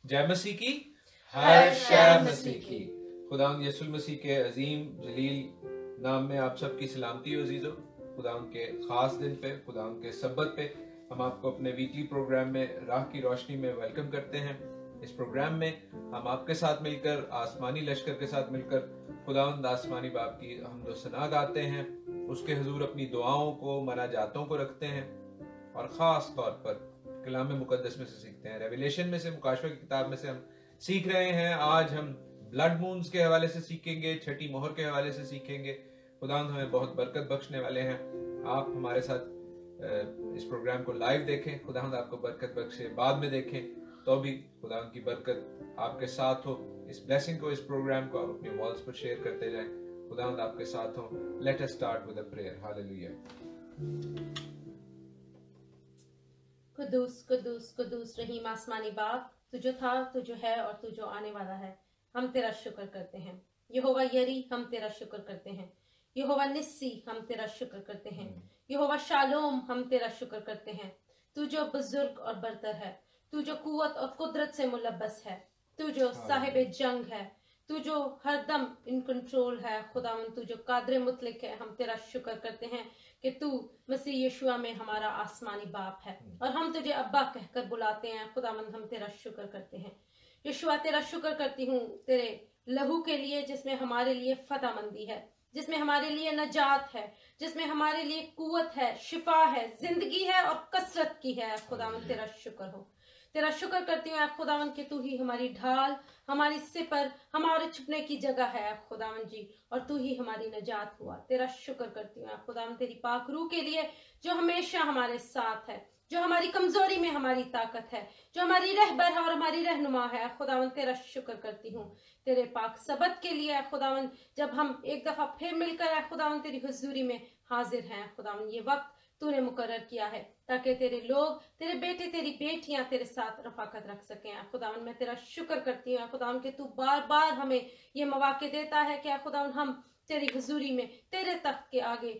जय मसीह की, हर शय मसीह की। खुदावंद यीशु मसीह के अजीम जलील नाम में आप सबकी सलामती हो अजीजों। खुदावंद के खास दिन पे, खुदावंद के सब्बत पे हम आपको अपने वीकली प्रोग्राम में राह की रोशनी में वेलकम करते हैं। इस प्रोग्राम में हम आपके साथ मिलकर, आसमानी लश्कर के साथ मिलकर खुदावंद आसमानी बाप की हमदो सना गाते हैं, उसके हुजूर अपनी दुआओं को, मनाजातों को रखते हैं और ख़ास तौर पर कलाम मुकद्दस में से सीखते हैं। रेवलेशन में से, मुकाशवा की किताब में से हम सीख रहे हैं। आज हम ब्लड मून्स के हवाले से सीखेंगे, छठी मोहर के हवाले से सीखेंगे। खुदावंद हमें बहुत बरकत बख्शने वाले हैं। आप हमारे साथ इस प्रोग्राम को लाइव देखें, खुदावंद आपको बरकत बख्शे। बाद में देखें तो भी खुदावंद की बरकत आपके साथ हो। इस ब्लेसिंग को, इस प्रोग्राम को आप अपने वॉल्स पर शेयर करते जाएं। खुदावंद आपके साथ हो। Let us start with a prayer. Hallelujah. कुदूस कुदूस कुदूस रहीम आसमानी बाप, तू जो था, तू जो है और तू जो आने वाला है, हम तेरा शुक्र करते हैं। यहोवा यरी, हम तेरा शुक्र करते हैं। यहोवा निस्सी, हम तेरा शुक्र करते हैं। यहोवा शालोम, हम तेरा शुक्र करते हैं। तू जो बुजुर्ग और बरतर है, तू जो कुव्वत और कुदरत से मुलब्बस है, तू जो साहिब जंग है, तू जो हरदम इन कंट्रोल है। खुदावन तू जो कादर मुतलक है, हम तेरा शुक्र करते हैं कि तू मसीह यीशुआ में हमारा आसमानी बाप है और हम तुझे अब्बा कहकर बुलाते हैं। खुदावंद हम तेरा शुक्र करते हैं। यीशुआ तेरा शुक्र करती हूँ तेरे लहू के लिए, जिसमें हमारे लिए फतहमंदी है, जिसमें हमारे लिए नजात है, जिसमें हमारे लिए कुव्वत है, शिफा है, जिंदगी है और कसरत की है। खुदावंद तेरा शुक्र हो। तेरा शुक्र करती हूँ खुदावन कि तू ही हमारी ढाल, हमारी सिपर, हमारे छुपने की जगह है खुदावन जी, और तू ही हमारी नजात हुआ। तेरा शुक्र करती हूँ खुदावन तेरी पाक रूह के लिए, जो हमेशा हमारे साथ है, जो हमारी कमजोरी में हमारी ताकत है, जो हमारी रहबर है और हमारी रहनुमा है। खुदावन तेरा शुक्र करती हूँ तेरे पाक सबत के लिए खुदावन, जब हम एक दफा फिर मिलकर खुदावन तेरी हुजूरी में हाजिर हैं। खुदावन ये वक्त तूने मुकर्रर किया है ताकि तेरे लोग, तेरे बेटे, तेरी बेटियां तेरे साथ रफाकत रख सकें। खुदावन मैं तेरा शुक्र करती हूँ खुदावन कि तू बार बार हमें ये मौके देता है कि खुदावन हम तेरी हुजूरी में, तेरे तख्त के आगे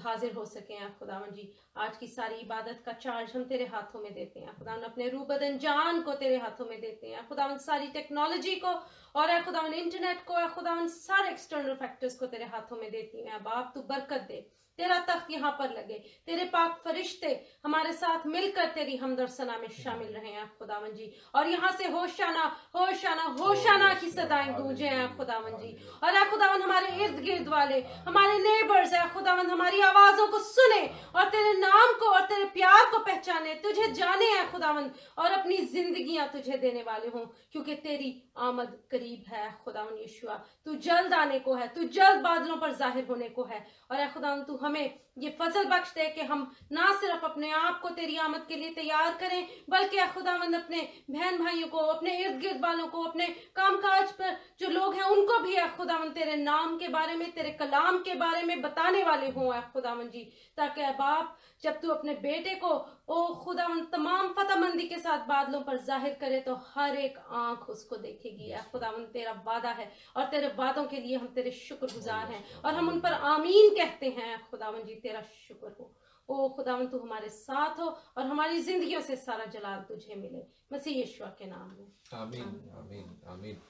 हाजिर हो सके। खुदावन जी आज की सारी इबादत का चार्ज हम तेरे हाथों में देते हैं। खुदावन अपने रूह बदन जान को तेरे हाथों में देते हैं। खुदावन सारी टेक्नोलॉजी को और खुदावन इंटरनेट को, खुदावन सारे एक्सटर्नल फैक्टर्स को तेरे हाथों में देती हैं। बाप तू बरकत दे, तेरा तख्त यहाँ पर लगे, तेरे पाक फरिश्ते हमारे साथ मिलकर तेरी हमदर्द सना में शामिल रहे हैं खुदावन जी, और यहाँ से होशाना होशाना होशाना की सदाएं गूंजे हैं खुदावन जी। और खुदावन हमारे इर्द गिर्द वाले, हमारे नेबर्स है खुदावन, हमारी आवाजों को सुने और तेरे नाम को और तेरे प्यार को पहचाने, तुझे जाने हैं खुदावन, और अपनी जिंदगियां तुझे देने वाले हों, क्योंकि तेरी आमद करीब है खुदावन यीशुआ। तू जल्द आने को है, तू जल्द बादलों पर जाहिर होने को है। और खुदावन तू हमें ये फजल बख्श दे कि हम ना सिर्फ अपने आप को तेरी आमद के लिए तैयार करें, बल्कि खुदावंद अपने बहन भाइयों को, अपने इर्द गिर्द वालों को, अपने कामकाज पर जो लोग हैं उनको भी खुदावंद तेरे नाम के बारे में, तेरे कलाम के बारे में बताने वाले हों खुदावंद जी, ताकि बाप जब तू अपने बेटे को ओ खुदावंद तमाम फतहमंदी के साथ बादलों पर जाहिर करे तो हर एक आंख उसको देखेगी। खुदावंद तेरा वादा है और तेरे वादों के लिए हम तेरे शुक्रगुजार हैं और हम उन पर आमीन कहते हैं। खुदावंद जी तेरा शुक्र हो। ओ खुदावंद तू हमारे साथ हो और हमारी जिंदगियों से सारा जलाल तुझे मिले, मसीह यीशु के नाम में आमीन आमीन आमीन।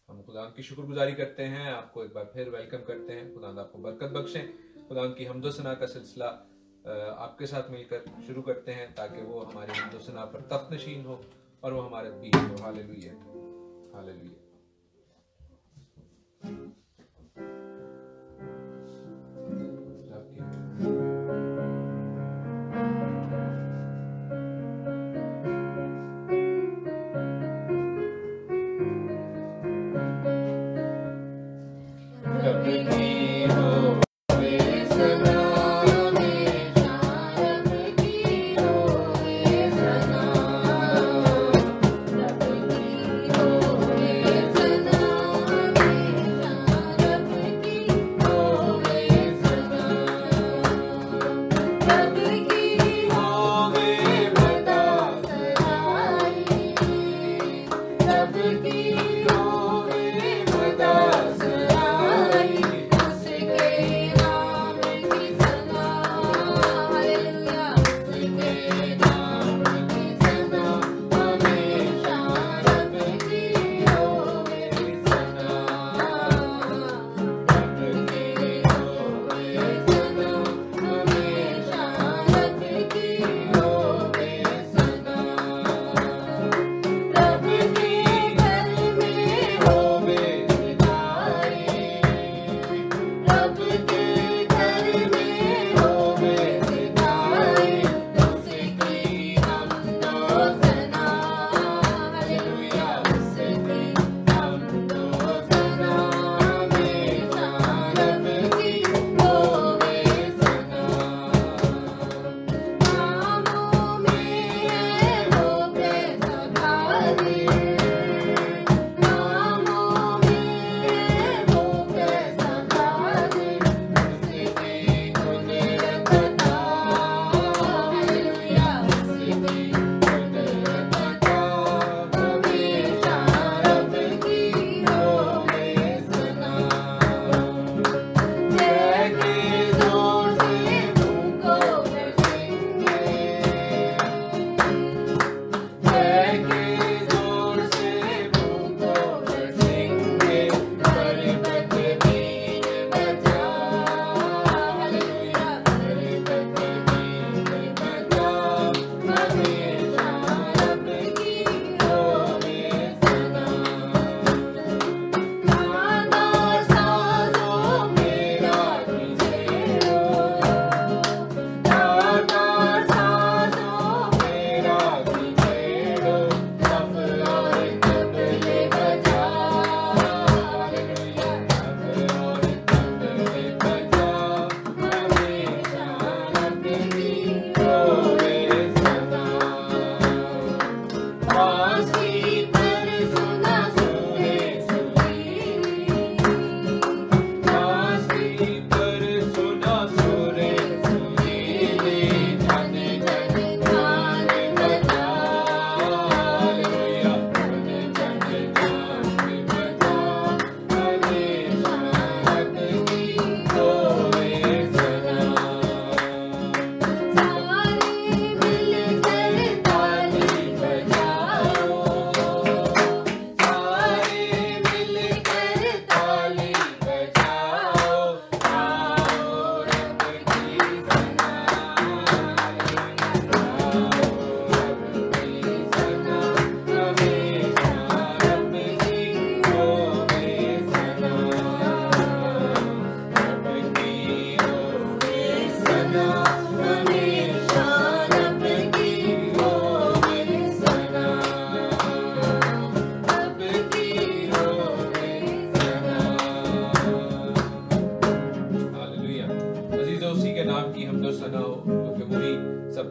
हम खुदावंद की शुक्रगुजारी करते हैं, आपको एक बार फिर वेलकम करते हैं। खुदावंद आपको बरकत बख्शे। खुदावंद की हमदो सना का सिलसिला आपके साथ मिलकर शुरू करते हैं ताकि वो हमारी हमदो सना पर तख्त नशीन हो और वो हमारे बीच हो। Hallelujah hallelujah.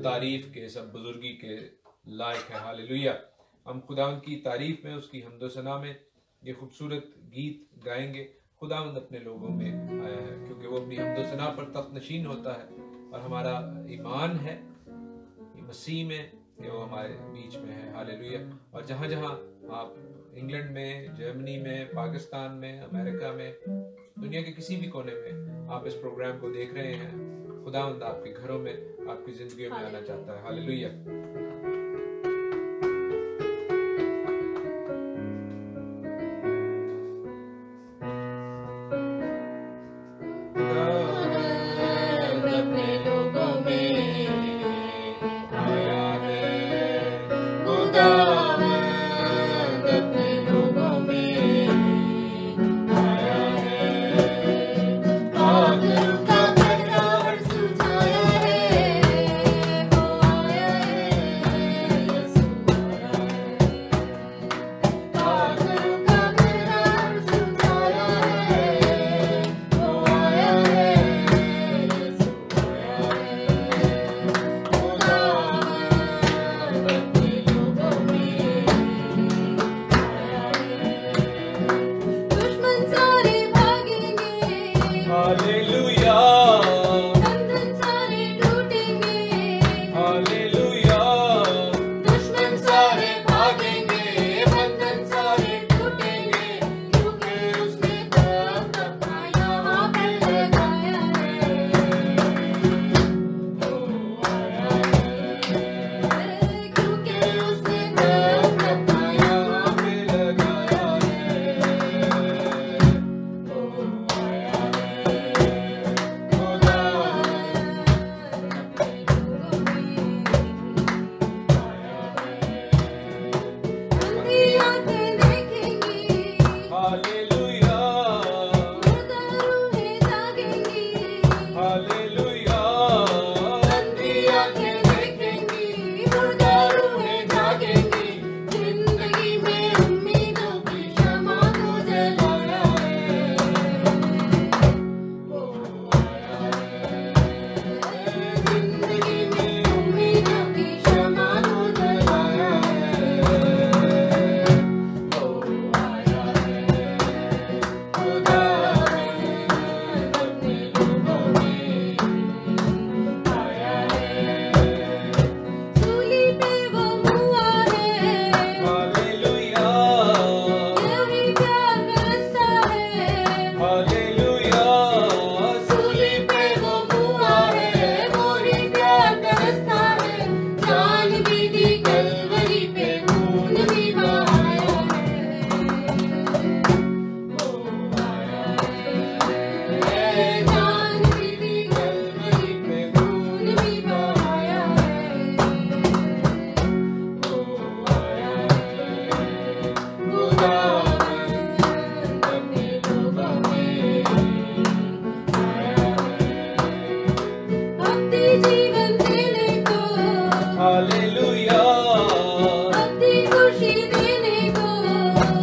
तारीफ के, सब बुजुर्गी के लायक है। हालेलुया। हम खुदावंद की तारीफ में, उसकी हम्दो सना में ये खूबसूरत गीत गाएंगे। खुदावंद अपने लोगों में आया है क्योंकि वो अपनी हम्दो सना पर तख्त नशीन होता है और हमारा ईमान है ये मसीह में कि वो हमारे बीच में है। हालेलुया। और जहाँ जहाँ आप इंग्लैंड में, जर्मनी में, पाकिस्तान में, अमेरिका में, दुनिया के किसी भी कोने में आप इस प्रोग्राम को देख रहे हैं, खुदावंद आपके घरों में, आपकी जिंदगियों में आना चाहता है। हालेलुया।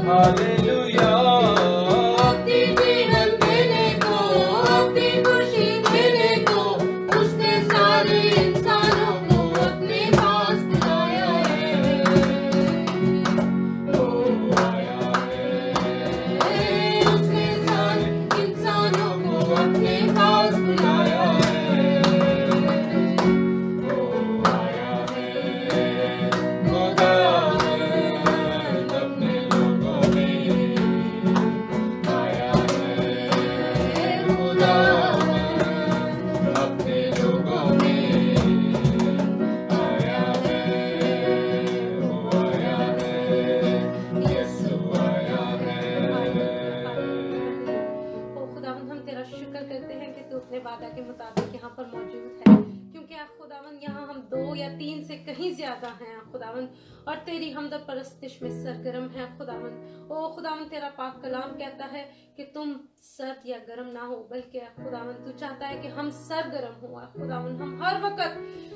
हालेलुया। अपनी जीवन देने को, अपनी खुशी देने को, उसने सारे इंसानों को अपने पास बुलाया है। वो आया है, उसने सारे इंसानों को अपने पास बुलाया है। वो आया है, खुदावंद अपने लोगों में आया है, खुदावंद अपने लोगों में आया है, वो आया है, यीशु आया है। ओ खुदावंद, हम तेरा शुक्र करते हैं कि तू अपने वादा के मुताबिक यहाँ पर मौजूद है, क्योंकि खुदावंद यहाँ हम 2 या 3 से कहीं ज्यादा हैं खुदावंद, और तेरी हमद परस्तिश में सरगर्म है खुदावंद। ओ खुदावंद, तेरा पाक कलाम कहता है कि तुम सर्द या गर्म ना हो, बल्कि खुदावंद तू चाहता है कि हम सरगर्म हो खुदावंद। हम हर वक्त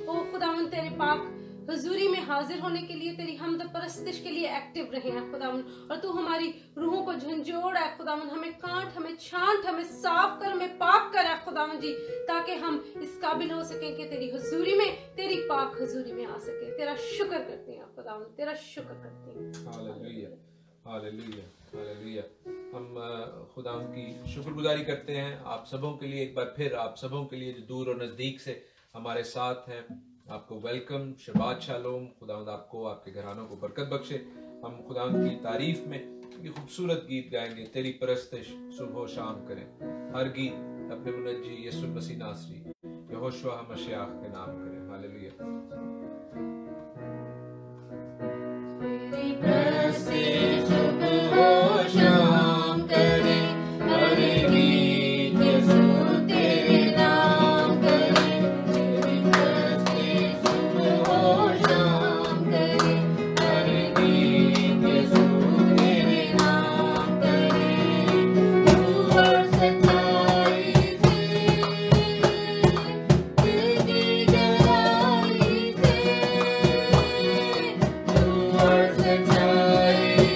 ओ खुदावंद तेरे पाक हुजूरी में हाजिर होने के लिए, तेरी हमद परस्तिश के लिए एक्टिव रहे हैं खुदावंद, और तू हमारी रूहों को झंझोड़ है खुदावंद, हमें काट, हमें छांट, हमें साफ कर, हमें पाक कर खुदावंद जी, ताकि हम इस काबिल हो सकें कि तेरी हुजूरी में, तेरी पाक हुजूरी में आ सके। तेरा शुक्र करते हैं खुदावंद, तेरा शुक्र करते हैं। Hallelujah, hallelujah, hallelujah. हम खुदावंद की शुक्रगुजारी करते हैं आप सबों के लिए, एक बार फिर आप सबों के लिए जो दूर और नजदीक से हमारे साथ हैं, आपको वेलकम, शबात शालोम। खुदावंद आपको, आपके घरानों को बरकत बख्शे। हम खुदावंद की तारीफ में ये खूबसूरत गीत गाएंगे, तेरी परस्तिश सुबह शाम करें। हर गीत अपने मुनज्जी यीशु मसीह नासरी यहोशुआ मशीह के नाम करें। हालेलुया। तेरी परस्तिश सुबह शाम करें, हर गीत यीशु तेरे नाम करें। तेरी परस्तिश सुबह शाम करें, हर गीत यीशु तेरे नाम करें। तू हर सच्चाई से, दिल की गहराई से, तू हर सच्चाई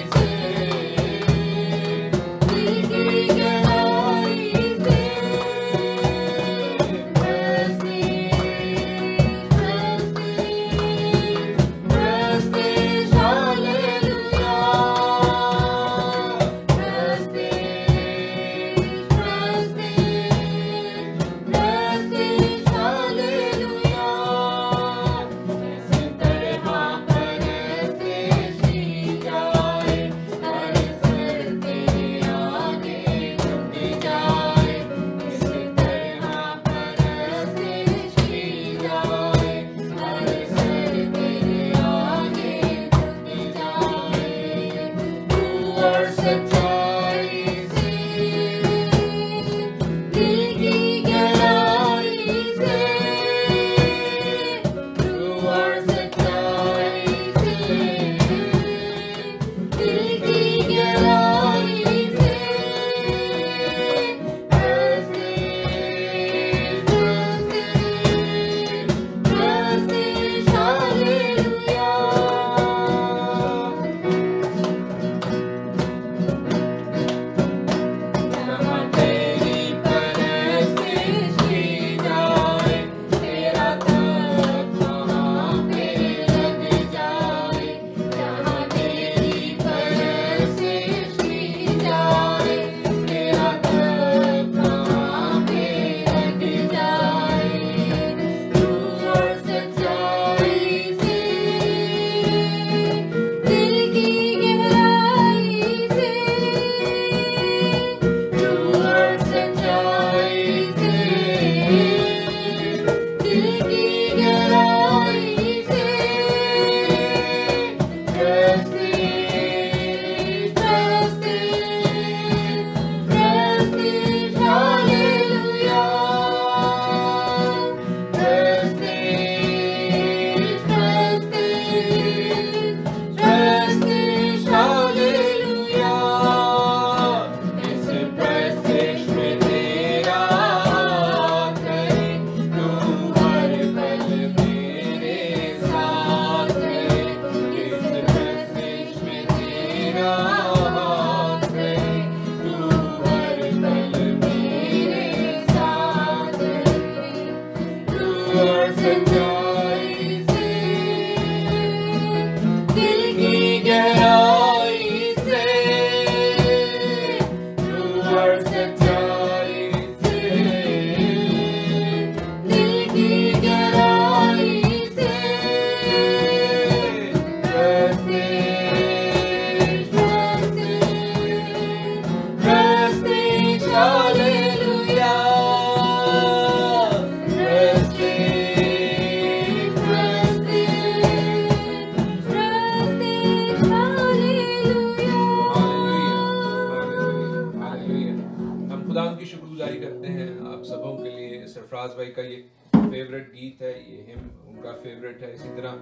नवाज भाई का ये फेवरेट गीत है, ये हिम उनका फेवरेट है। इसी तरह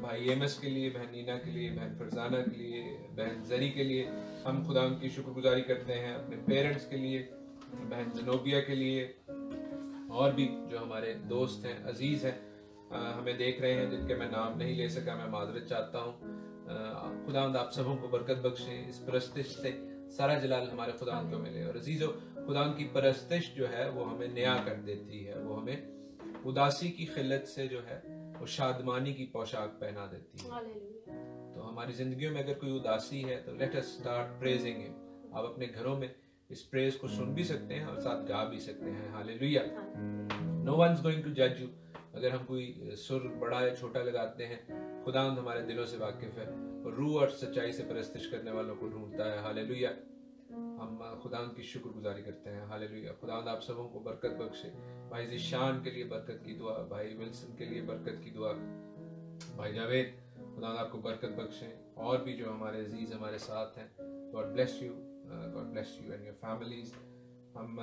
भाई एमएस के लिए, बहन नीना के लिए, बहन फरजाना के लिए, बहन जरी के लिए हम खुदा की शुक्रगुजारी करते हैं। अपने पेरेंट्स के लिए, बहन जनोबिया के लिए, और भी जो हमारे दोस्त हैं, अजीज हैं, हमें देख रहे हैं, जिनके मैं नाम नहीं ले सका, मैं माजरत चाहता हूँ। खुदावंद आप सबों को बरकत बख्शे, इस परस्तिश से सारा जलाल हमारे खुदावंद को मिले। और अजीजों, खुदावंद की परस्तिश जो है वो हमें नया कर देती है, वो हमें उदासी की खिल्लत से जो है वो शादमानी की पोशाक पहना देती है। तो हमारी जिंदगियों में अगर कोई उदासी है तो late us start praising him. आप अपने घरों में इस प्रेज को सुन भी सकते हैं और साथ गा भी सकते हैं। Hallelujah. No one is going to जज यू। अगर हम कोई सुर बड़ा या छोटा लगाते हैं, खुदावंद हमारे दिलों से वाकिफ है और रूह और सच्चाई से परस्तिश करने वालों को ढूंढता है। हालेलुया। हम खुदावंद की शुक्रगुजारी करते हैं। हालेलुया। खुदावंद आप सबों को बरकत बख्शे। भाई ज़िशान के लिए बरकत की दुआ, भाई विल्सन के लिए बरकत की दुआ, भाई जावेद, खुदावंद आपको बरकत बख्शे। और भी जो हमारे अजीज हमारे साथ हैं, God bless you, God bless you and your families. हम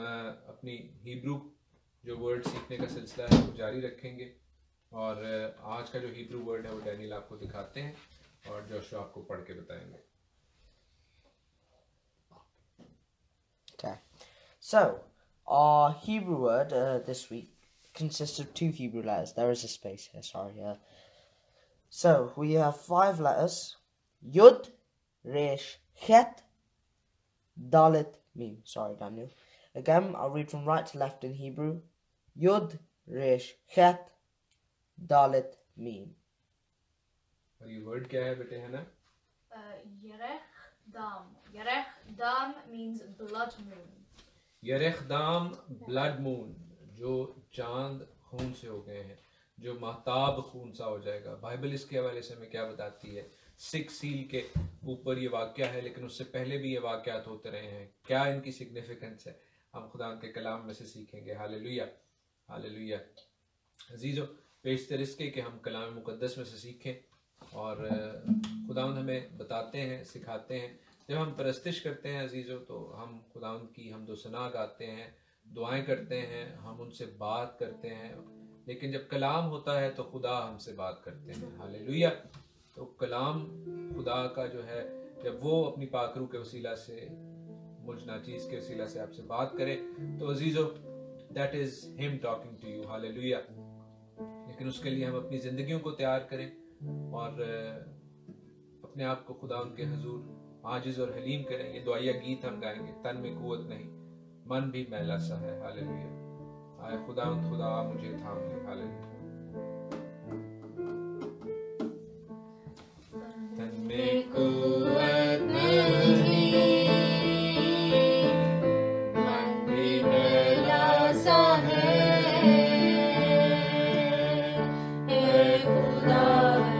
अपनी हिब्रू जो वर्ड सीखने का सिलसिला है वो जारी रखेंगे और आज का जो हिब्रू वर्ड है वो डैनियल आपको दिखाते हैं और जोशुआ आपको पढ़ के बताएंगे। Okay, so our Hebrew word this week consists of 2 Hebrew letters. There is a space here, sorry. So we have 5 letters: Yud, Resh, Chet, Dalet, Mim. Sorry, Daniel. Again, I'll read from right to left in Hebrew. Yud, Resh, Chet, Dalet, Mim. और ये word क्या है बेटे, है ना? Yerech Dam. Yerech Dam means blood moon. यरेख दाम, blood moon, जो चांद खून से हो गए हैं, जो महताब खून सा हो जाएगा। बाइबल इसके हवाले से हमें क्या बताती है? 6 सील के ऊपर ये वाक्य है, लेकिन उससे पहले भी ये वाक़यात होते रहे हैं। क्या इनकी सिग्निफिकेंस है, हम खुदा के कलाम में से सीखेंगे। Hallelujah, hallelujah. अजीज़ों, पेशतर इसके कि हम कलाम मुक़द्दस में से सीखें और खुदावंद हमें बताते हैं, सिखाते हैं। जब हम परस्तिश करते हैं अजीज़ों, तो हम खुदावंद की हमदो सना गाते हैं, दुआएं करते हैं, हम उनसे बात करते हैं। लेकिन जब कलाम होता है तो खुदा हमसे बात करते हैं। हालेलुया। तो कलाम खुदा का जो है, जब वो अपनी पाकरू के वसीला से, मुझ नाचीज़ के वसीला से आपसे बात करे, तो अजीज़ों, that is him talking to you. Hallelujah. लेकिन उसके लिए हम अपनी ज़िंदगियों को तैयार करें और अपने आप को खुदा उनके हुजूर आजिज़ और हलीम करें। ये दुआया गीत हम गाएंगे, तन में कुव्वत नहीं, मन भी मैला सा है। हालेलुया। आए खुदा मुझे थाम ले। हालेलुया। तन में कुव्वत नहीं, मन भी मैला सा है, ए खुदा है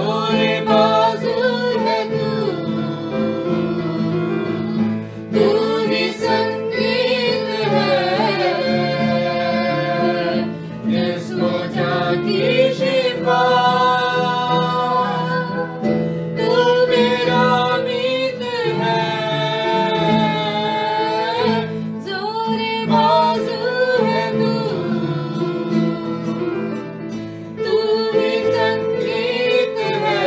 जोरे बाजू है तू ही संगीत है जिसको जाती शिफा तू मेरा मीत है जोरे बाजू है तू ही संगीत है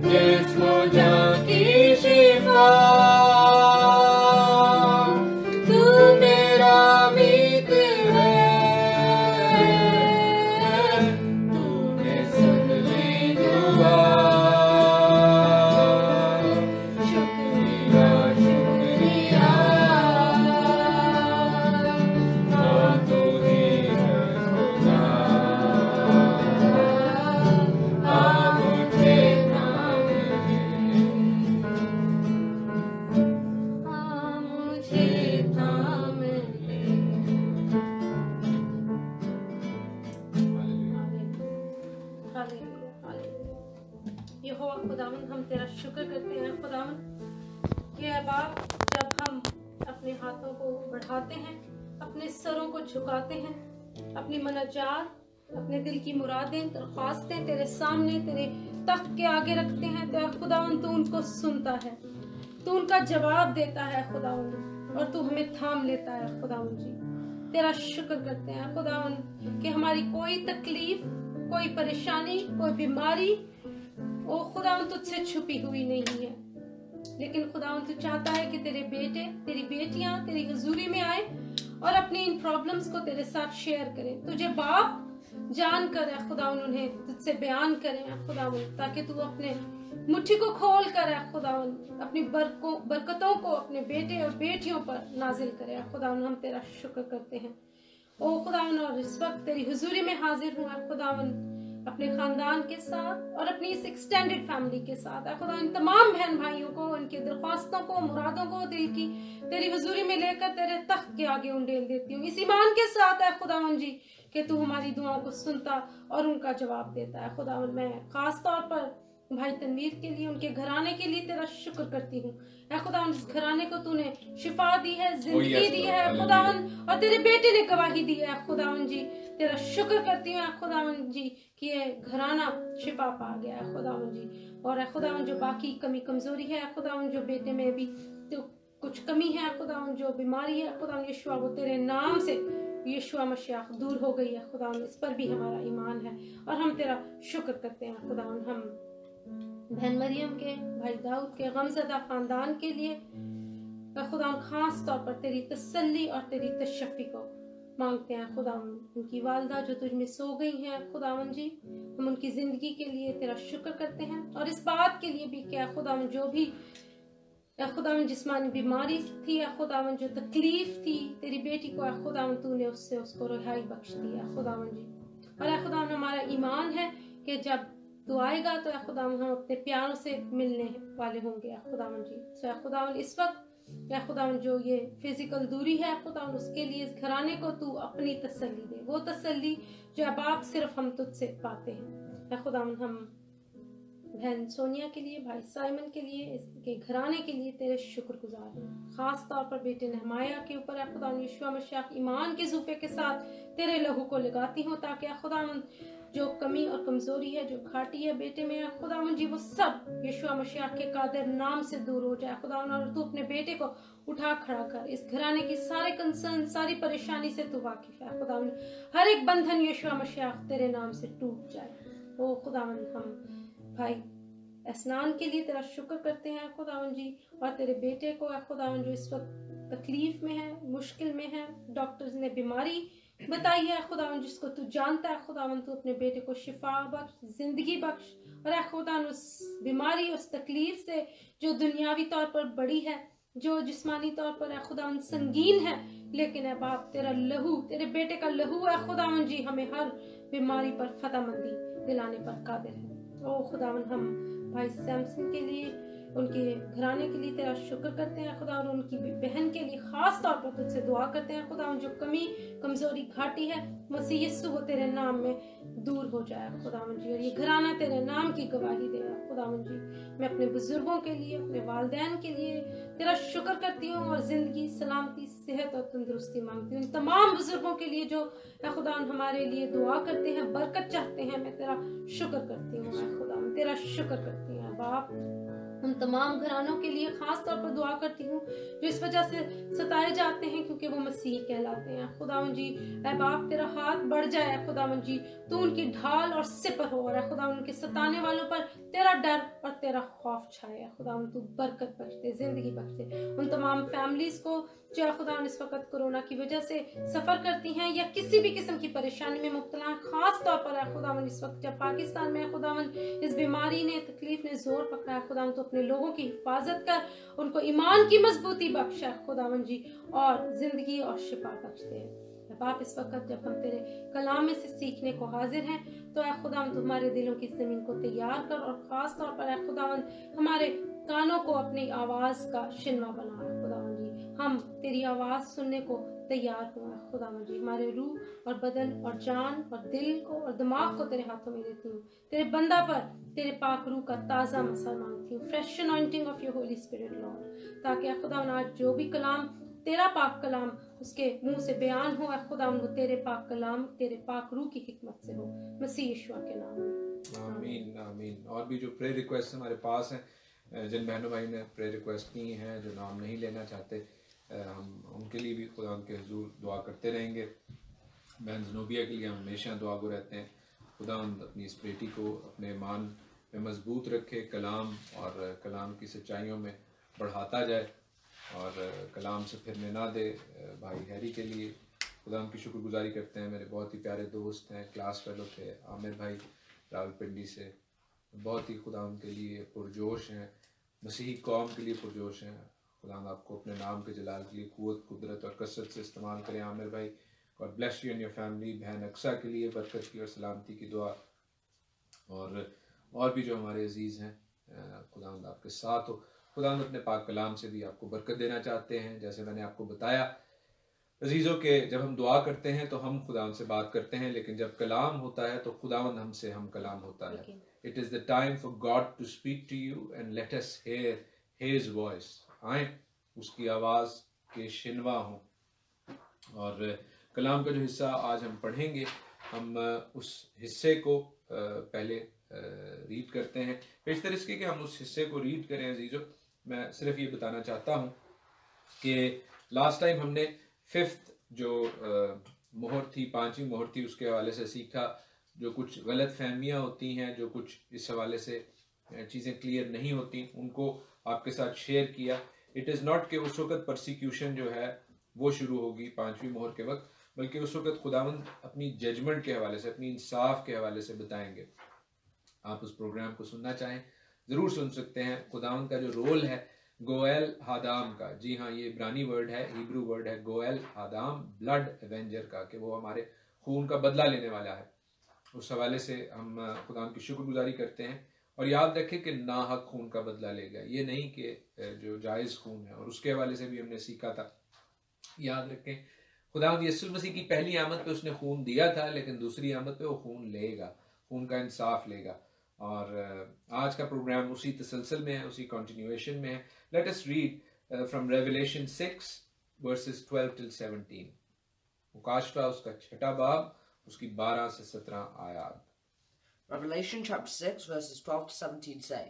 जिसको जाती शिफा तू मेरा मीत है तूने सुन ली दुआ शुक्रिया शुक्रिया हाँ तू ही है खुदा हाँ मुझे थाम ले हाँ मुझे थाम ले हालेलुया हालेलुया यहोवा खुदावंद हम तेरा शुक्र करते हैं खुदावंद ये बाप जब हम अपने हाथों को बढ़ाते हैं अपने सरों को झुकाते हैं अपनी मनाजात अपने दिल की मुरादें दरख्वास्तें तेरे सामने तेरे तख्त के आगे रखते हैं तो खुदावंद तू उनको सुनता है तू उनका जवाब देता है खुदावंद और तू हमें थाम लेता है खुदावंद जी तेरा शुक्र करते हैं खुदावंद कि हमारी कोई तकलीफ कोई परेशानी कोई बीमारी ओ खुदावंद तुझसे छुपी हुई नहीं है लेकिन खुदावंद तू चाहता है कि तेरे बेटे तेरी बेटियां तेरी हुजूरी में आए और अपनी इन प्रॉब्लम्स को तेरे साथ शेयर करें तुझे बाप जान कर है खुदावंद उन्हें तुझसे बयान करें है खुदावंद ताकि तू अपने मुट्ठी को खोल कर है खुदावंद अपनी बरकतों को अपने बेटे और बेटियों पर नाजिल करे है खुदावंद हम तेरा शुक्र करते हैं ओ खुदावंद और इस वक्त तेरी हुजूरी में हाजिर हूँ खुदावंद अपने खानदान के साथ और अपनी इस एक्सटेंडेड फैमिली के साथ खुदा इन तमाम बहन भाइयों को उनकी दरख्वास्तों को मुरादों को दिल की तेरी हुजूरी में लेकर तेरे तख्त के आगे उंडेल देती हूँ इस ईमान के साथ है खुदावन जी कि तू हमारी दुआओं को सुनता और उनका जवाब देता है खुदावन मैं खास तौर पर भाई तनवीर के लिए उनके घराने के लिए तेरा शुक्र करती हूँ खुदावन इस घराने को तूने शिफा दी है जिंदगी दी है खुदावन और तेरे बेटे ने गवाही दी है खुदावन जी तेरा शुक्र करती हूँ खुदावन जी कि ये घराना शिफा पा गया है खुदावन जी और खुदावन जो बाकी कमी कमजोरी है खुदावन जो बेटे में भी तो कुछ कमी है खुदावन जो बीमारी है खुदावन यीशुआ वो तेरे नाम से यीशुआ मसीह दूर हो गई है खुदावन इस पर भी हमारा ईमान है और हम तेरा शुक्र करते हैं खुदावन हम बहन मरियम के भाई दाऊद के गमज़दा खानदान के लिए खुदा खास तौर पर तेरी तसल्ली और तेरी तशफ़ी को मांगते हैं खुदावन उनकी वालदा जो तुझ में सो गई हैं खुदावन जी हम उनकी ज़िंदगी के लिए तेरा शुक्र करते हैं और इस बात के लिए भी क्या खुदावन जो भी खुदावन जिस्मानी बीमारी थी खुदावन जो तकलीफ थी तेरी बेटी को खुदावन तूने उससे उसको रिहाई बख्श दी खुदावन जी और खुदावन हमारा ईमान है कि जब तू आएगा तो खुदावन हम अपने प्यारों से मिलने वाले होंगे खुदावन जी सो खुदावन इस वक्त खुदावन जो ये फिजिकल दूरी है खुदावन उसके लिए इस घराने को तू अपनी तसल्ली दे वो तसल्ली जो अब आप सिर्फ हम तुझसे पाते हैं खुदावन हम बहन सोनिया के लिए भाई साइमन के लिए इसके घराने के लिए तेरे शुक्रगुजार हैं खास तौर पर बेटे नहमाया के ऊपर खुदावन यीशुआ मसीह ईमान के ज़ूफ़े के साथ तेरे लहू को लगाती हूँ ताकि खुदावन जो कमी और कमजोरी है जो घाटी है बेटे में खुदावन जी वो सब यीशुआ मसीह के कादिर नाम से दूर हो जाए खुदावन और तू अपने बेटे को उठा खड़ा कर इस घराने की सारे कंसर्न सारी परेशानी से तू वाकिफ है खुदावन हर एक बंधन यीशुआ मसीह तेरे नाम से टूट जाए ओ खुदावन हम भाई स्नान के लिए तेरा शुक्र करते हैं खुदावन जी और तेरे बेटे को खुदावन जो इस वक्त तकलीफ में है मुश्किल में है डॉक्टर्स ने बीमारी बताई है खुदावन जिसको तू जानता है खुदावन तू अपने बेटे को शिफा बख्श जिंदगी बख्श और खुदावन उस बीमारी उस तकलीफ से जो दुनियावी तौर पर बड़ी है जो जिस्मानी तौर पर खुदावन संगीन है लेकिन है बाप तेरा लहू तेरे बेटे का लहू है खुदावन जी हमें हर बीमारी पर फतहमंदी दिलाने पर कादिर है ओ खुदावन हम भाई सैमसन के लिए उनके घराने के लिए तेरा शुक्र करते हैं खुदा और उनकी बहन के लिए खास तौर पर तुझसे दुआ करते हैं खुदा जो कमी कमजोरी घाटी है मसीह यीशु वो तेरे नाम में दूर हो जाए खुदावन जी, और ये घराना तेरे नाम की गवाही दे खुदावन जी। मैं अपने बुजुर्गों के लिए, अपने वालिदैन के लिए तेरा शुक्र करती हूँ और जिंदगी, सलामती, सेहत और तंदुरुस्ती मांगती हूँ। इन तमाम बुजुर्गों के लिए जो खुदावन हमारे लिए दुआ करते हैं, बरकत चाहते हैं, मैं तेरा शुक्र करती हूँ खुदावन, तेरा शुक्र करती हूँ बाप। उन तमाम घरानों के लिए खास तौर पर दुआ करती हूँ जो इस वजह से सताए जाते हैं क्योंकि वो मसीह कहलाते हैं खुदावन जी। ऐ बाप तेरा हाथ बढ़ जाए खुदावन जी, तू उनकी ढाल और सिपर हो रहा है खुदावन, उनके सताने वालों पर तेरा डर और तेरा खौफ छाया खुदावन, तू बरकत बख्शे, जिंदगी बख्शे। उन तमाम फैमिलीज को जो खुदावन इस वक्त कोरोना की वजह से सफर करती हैं या किसी भी किस्म की परेशानी में मुब्तला हैं, खास तौर पर खुदावन इस वक्त जब पाकिस्तान में खुदावन इस बीमारी ने, तकलीफ ने जोर पकड़ा है खुदावन, तो अपने लोगों की हिफाजत कर, उनको ईमान की मजबूती बख्शा खुदावन जी, और जिंदगी और शिफा बख्श दे बाप। इस वक्त जब हम तेरे कलाम में से सीखने को हाजिर हैं तो ऐ खुदावन तू हमारे दिलों की जमीन को तैयार कर, और खास तौर पर ऐ खुदावन हमारे कानों को अपनी आवाज का शिनवा बना खुदावन जी। हम तेरी आवाज सुनने को तैयार हुआ खुदावन जी। हमारे रूह और बदन और जान और दिल को और दिमाग को तेरे हाथों में देती हूँ। तेरे बंदा पर तेरे पाक रूह का ताज़ा मसा मांगती हूँ, fresh anointing of your Holi spirit Lord, ताकि खुदावन आज जो भी कलाम तेरा पाक कलाम उसके मुंह से बयान हो खुदावन, वो तेरे पाक कलाम तेरे पाक रूह की हिकमत से हो, मसीह यीशु के नाम में आमीन आमीन। और भी जो प्रे रिक्वेस्ट हमारे पास हैं, जिन बहनों भाई ने प्रे रिक्वेस्ट की हैं, जो नाम नहीं लेना चाहते, हम उनके लिए भी खुदा उनके हुजूर दुआ करते रहेंगे। बहन ज़नूबिया के लिए हम हमेशा दुआगो रहते हैं। खुदा अपनी इस बेटी को अपने ईमान में मजबूत रखे, कलाम और कलाम की सच्चाइयों में बढ़ाता जाए और कलाम से फिरने ना दे। भाई हैरी के लिए खुदा की शुक्रगुजारी करते हैं, मेरे बहुत ही प्यारे दोस्त हैं, क्लास फेलो थे, आमिर भाई रावलपिंडी से, बहुत ही खुदा के लिए पुरजोश हैं, मसीही कौम के लिए पुरजोश हैं। खुदा आपको अपने नाम के जलाल के लिए कुव्वत, कुदरत और कसरत से इस्तेमाल करें। आमिर भाई, God bless you and your family. बहन अक्सा के लिए बरकत की और सलामती की दुआ, और भी जो हमारे अजीज़ हैं, खुदा आपके साथ हो। खुदा अपने पाक कलाम से भी आपको बरकत देना चाहते हैं। जैसे मैंने आपको बताया अजीज़ों के, जब हम दुआ करते हैं तो हम खुदा से बात करते हैं, लेकिन जब कलाम होता है तो खुदावंद हमसे हम कलाम होता है। It is the time for God to speak to you and let us hear his voice. आए उसकी आवाज़ के शिनवा हों। और कलाम का जो हिस्सा आज हम पढ़ेंगे, हम उस हिस्से को पहले रीड करते हैं। पेशतर इसके कि हम उस हिस्से को रीड करें अजीज़ों, मैं सिर्फ ये बताना चाहता हूँ कि लास्ट टाइम हमने 5th जो मोहर थी, 5वीं मोहर थी, उसके हवाले से सीखा। जो कुछ गलत फहमियाँ होती हैं, जो कुछ इस हवाले से चीज़ें क्लियर नहीं होती, उनको आपके साथ शेयर किया। इट इज़ नॉट कि उस वक्त परसिक्यूशन जो है वो शुरू होगी 5वीं मोहर के वक्त, बल्कि उस वक्त खुदावंद अपनी जजमेंट के हवाले से, अपनी इंसाफ के हवाले से बताएंगे। आप उस प्रोग्राम को सुनना चाहें ज़रूर सुन सकते हैं। खुदावंद का जो रोल है गोएल हादाम का, जी हाँ, ये इब्रानी वर्ड है, हिब्रू वर्ड है गोएल हादाम, ब्लड एवेंजर का, कि वो हमारे खून का बदला लेने वाला है। उस हवाले से हम खुदावंद की शुक्रगुजारी करते हैं। और याद रखें कि नाहक खून का बदला लेगा, ये नहीं कि जो जायज़ खून है। और उसके हवाले से भी हमने सीखा था, याद रखें खुदावंद यीशु मसीह की पहली आमद पे उसने खून दिया था, लेकिन दूसरी आमद पे वो खून लेगा, खून का इंसाफ लेगा। और आज का प्रोग्राम उसी तसलसल में है, उसी कंटिन्यूएशन में है। Let us read from revelation 6 versus 12 till 17। मुकाशफा उसका 6 बाब, उसकी 12 से 17 आयात। Revelation chapter 6 verses 12 to 17 say,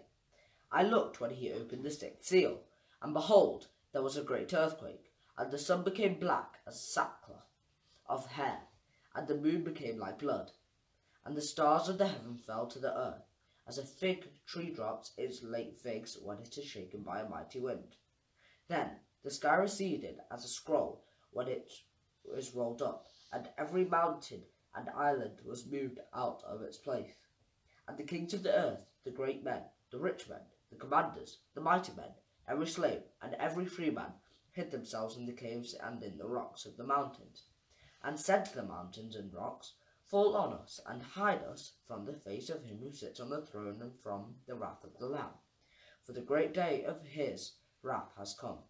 I looked when he opened the sixth seal, and behold, there was a great earthquake, and the sun became black as sackcloth of hair, and the moon became like blood, and the stars of the heaven fell to the earth, as a fig tree drops its late figs when it is shaken by a mighty wind. Then the sky receded as a scroll when it is rolled up, and every mountain and island was moved out of its place. And the kings of the earth, the great men, the rich men, the commanders, the mighty men, every slave and every free man, hid themselves in the caves and in the rocks of the mountains, and said to the mountains and rocks, Fall on us and hide us from the face of him who sits on the throne and from the wrath of the Lamb. For the great day of his wrath has come,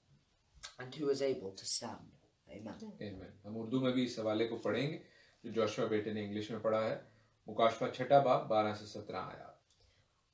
and who is able to stand? Amen. Amen. हम उर्दू में भी इस हवाले को पढ़ेंगे। जो Joshua बेटे ने इंग्लिश में पढ़ा है। मुकाशफा 6 बाब 12 से 17 आया।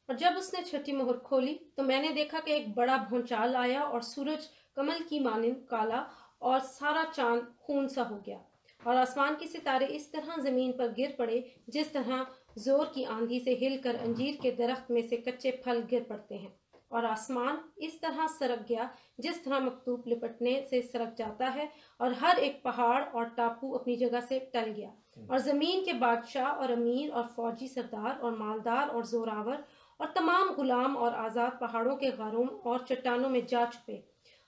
और जब उसने छठी मोहर खोली तो मैंने देखा कि एक बड़ा भूचाल आया और सूरज कमल की मानिंद काला और सारा चांद खून सा हो गया और आसमान के सितारे इस तरह जमीन पर गिर पड़े जिस तरह जोर की आंधी से हिलकर अंजीर के दरख्त में से कच्चे फल गिर पड़ते हैं। और आसमान इस तरह सरक गया जिस तरह मकतूब लिपटने से सरक जाता है और हर एक पहाड़ और टापू अपनी जगह से टल गया और जमीन के बादशाह और अमीर और फौजी सरदार और मालदार और जोरावर और तमाम गुलाम और आज़ाद पहाड़ों के गारों और चट्टानों में जा छुपे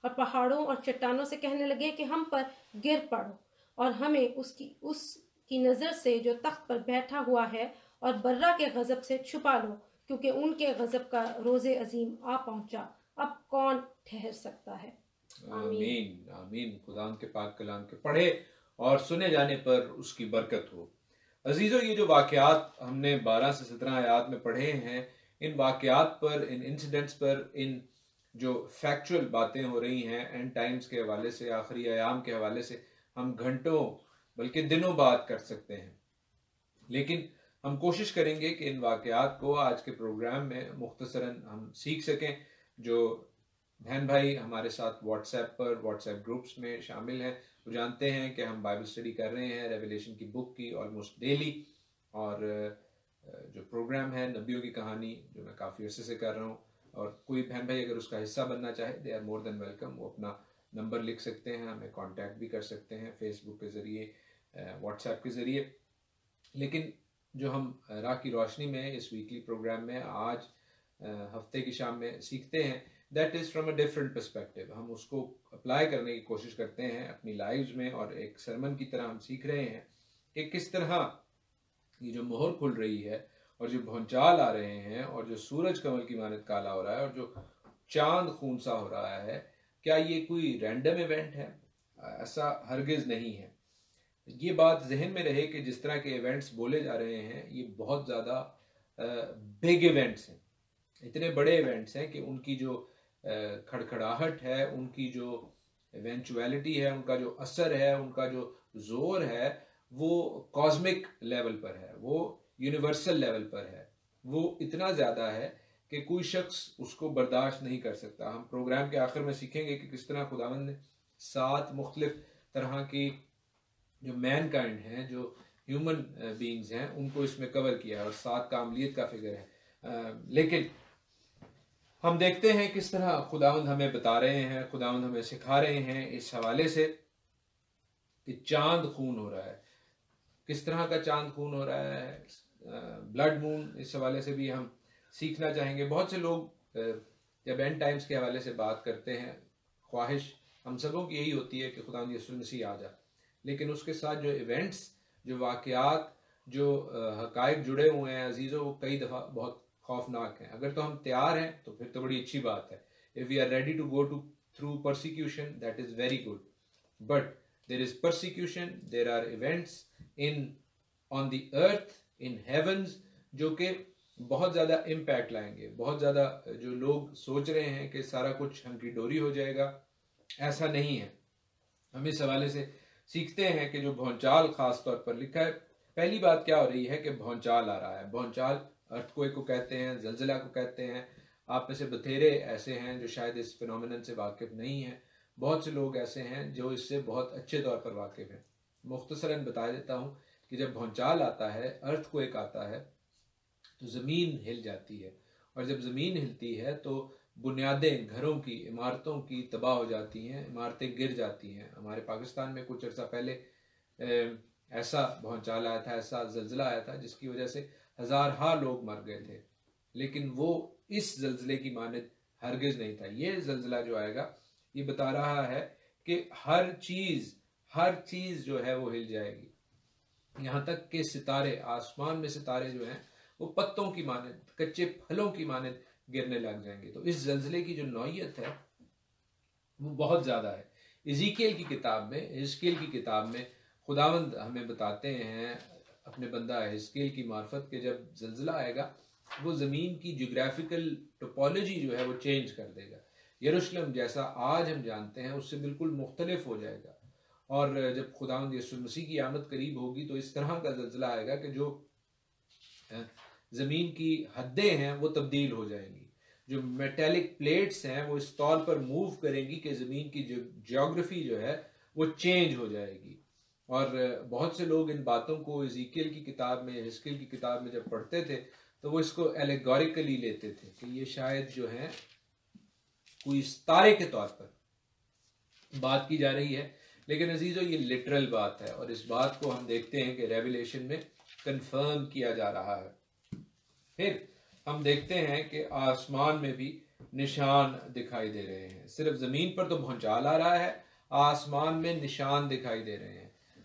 और पहाड़ों और चट्टानों से कहने लगे कि हम पर गिर पड़ो और हमें उसकी नज़र से जो तख्त पर बैठा हुआ है और बर्रा के गजब से छुपा लो, क्योंकि उनके गजब का रोज़े अजीम आ पहुंचा। अब कौन ठहर सकता है? आमीन आमीन। खुदा के पाक कलाम के पढ़े और सुने जाने पर उसकी बरकत हो। अजीजों, ये जो वाक़यात हमने 12 से 17 आयात में पढ़े हैं, इन वाक़यात पर, इन इंसिडेंट्स पर, इन जो फैक्चुअल बातें हो रही हैं एंड टाइम्स के हवाले से, आखिरी अयाम के हवाले से, हम घंटों बल्कि दिनों बात कर सकते हैं। लेकिन हम कोशिश करेंगे कि इन वाक़यात को आज के प्रोग्राम में मुख्तसरन हम सीख सकें। जो बहन भाई हमारे साथ व्हाट्सएप ग्रुप्स में शामिल हैं, वो जानते हैं कि हम बाइबल स्टडी कर रहे हैं रेवलेशन की बुक की ऑलमोस्ट डेली। और जो प्रोग्राम है नबियों की कहानी, जो मैं काफ़ी अर्से से कर रहा हूँ, और कोई बहन भाई अगर उसका हिस्सा बनना चाहे, they are more than welcome. वो अपना नंबर लिख सकते हैं, हमें कांटेक्ट भी कर सकते हैं फेसबुक के ज़रिए, व्हाट्सएप के ज़रिए। लेकिन जो हम राह की रोशनी में इस वीकली प्रोग्राम में आज हफ्ते की शाम में सीखते हैं, that is from a different perspective. हम उसको अप्लाई करने की कोशिश करते हैं अपनी लाइव्स में, और एक सरमन की तरह हम सीख रहे हैं कि किस तरह ये जो मोहर खुल रही है और जो भौचाल आ रहे हैं और जो सूरज कमल की मानद काला हो रहा है और जो चांद खून सा हो रहा है, क्या ये कोई रैंडम इवेंट है? ऐसा हरगिज नहीं है। ये बात जहन में रहे कि जिस तरह के इवेंट्स बोले जा रहे हैं, ये बहुत ज़्यादा बिग इवेंट्स हैं, इतने बड़े इवेंट्स हैं कि उनकी जो खड़खड़ाहट है, उनकी जो इवेंचुअलिटी है, उनका जो असर है, उनका जो जोर है, वो कॉस्मिक लेवल पर है, वो यूनिवर्सल लेवल पर है, वो इतना ज़्यादा है कि कोई शख्स उसको बर्दाश्त नहीं कर सकता। हम प्रोग्राम के आखिर में सीखेंगे कि किस तरह खुदावंद ने 7 मुख्तलिफ तरह की जो मैन काइंड हैं, जो ह्यूमन बीइंग्स हैं, उनको इसमें कवर किया है, और 7 कामलियत का फिगर है। लेकिन हम देखते हैं किस तरह खुदावंद हमें बता रहे हैं, खुदावंद हमें सिखा रहे हैं इस हवाले से कि चांद खून हो रहा है। किस तरह का चांद खून हो रहा है, ब्लड मून, इस हवाले से भी हम सीखना चाहेंगे। बहुत से लोग जब एंड टाइम्स के हवाले से बात करते हैं, ख्वाहिश हम सबों की यही होती है कि खुदावंद यीशु मसीह आ जाए, लेकिन उसके साथ जो इवेंट्स, जो वाक़यात, जो हक़ाइक़ जुड़े हुए हैं अजीज़ों, वो कई दफ़ा बहुत खौफनाक हैं। अगर तो हम तैयार हैं तो फिर तो बड़ी अच्छी बात है। If we are ready to go through persecution, that is very good, but there is persecution, there are events on the earth, in heavens, जो कि बहुत ज़्यादा इम्पैक्ट लाएंगे। बहुत ज़्यादा जो लोग सोच रहे हैं कि सारा कुछ हंकी डोरी हो जाएगा, ऐसा नहीं है। हम इस हवाले से सीखते हैं कि जो भौचाल खास तौर पर लिखा है, पहली बात क्या हो रही है कि भौचाल आ रहा है। भौचाल अर्थक्वेक को कहते हैं, जलजिला को कहते हैं। आप में से बथेरे ऐसे हैं जो शायद इस फिनोमिनन से वाकिफ नहीं हैं, बहुत से लोग ऐसे हैं जो इससे बहुत अच्छे तौर पर वाकिफ हैं। मुख्तसरन बता देता हूँ कि जब भौचाल आता है, अर्थक्वेक आता है, तो ज़मीन हिल जाती है, और जब ज़मीन हिलती है तो बुनियादें घरों की, इमारतों की तबाह हो जाती हैं, इमारतें गिर जाती हैं। हमारे पाकिस्तान में कुछ अर्सा पहले ऐसा भौचाल आया था, ऐसा जल्ज़ला आया था, जिसकी वजह से हज़ारहा लोग मर गए थे। लेकिन वो इस जल्ज़ले की मानद हरगिज़ नहीं था। ये जल्ज़ला जो आएगा, ये बता रहा है कि हर चीज़ जो है वो हिल जाएगी। यहाँ तक कि सितारे, आसमान में सितारे जो हैं, वो पत्तों की मानद, कच्चे फलों की मानद गिरने लग जाएंगे। तो इस जल्ज़ले की जो नौयत है वो बहुत ज़्यादा है। इज़ीकियल की किताब में खुदावंद हमें बताते हैं अपने बंदा हिजकियेल की मार्फत के जब जल्ज़ला आएगा, वो ज़मीन की ज्योग्राफिकल टोपोलॉजी जो है वो चेंज कर देगा। यरूशलेम जैसा आज हम जानते हैं उससे बिल्कुल मुख्तलिफ हो जाएगा, और जब खुदावंद यीशु मसीह की आमद करीब होगी तो इस तरह का ज़ल्ज़ला आएगा कि जो ज़मीन की हदें हैं वो तब्दील हो जाएंगी, जो मेटेलिक प्लेट्स हैं वो इस तौर पर मूव करेंगी कि ज़मीन की जो ज्योग्राफी जो है वो चेंज हो जाएगी। और बहुत से लोग इन बातों को इज़ीकियल की किताब में, हिस्कियल की किताब में जब पढ़ते थे तो वो इसको एलेगोरिकली लेते थे कि ये शायद जो है कोई तारे के तौर पर बात की जा रही है, लेकिन अजीजों ये लिटरल बात है और इस बात को हम देखते हैं कि रेवलेशन में कंफर्म किया जा रहा है। फिर हम देखते हैं कि आसमान में भी निशान दिखाई दे रहे हैं। सिर्फ जमीन पर तो भूचाल आ रहा है, आसमान में निशान दिखाई दे रहे हैं।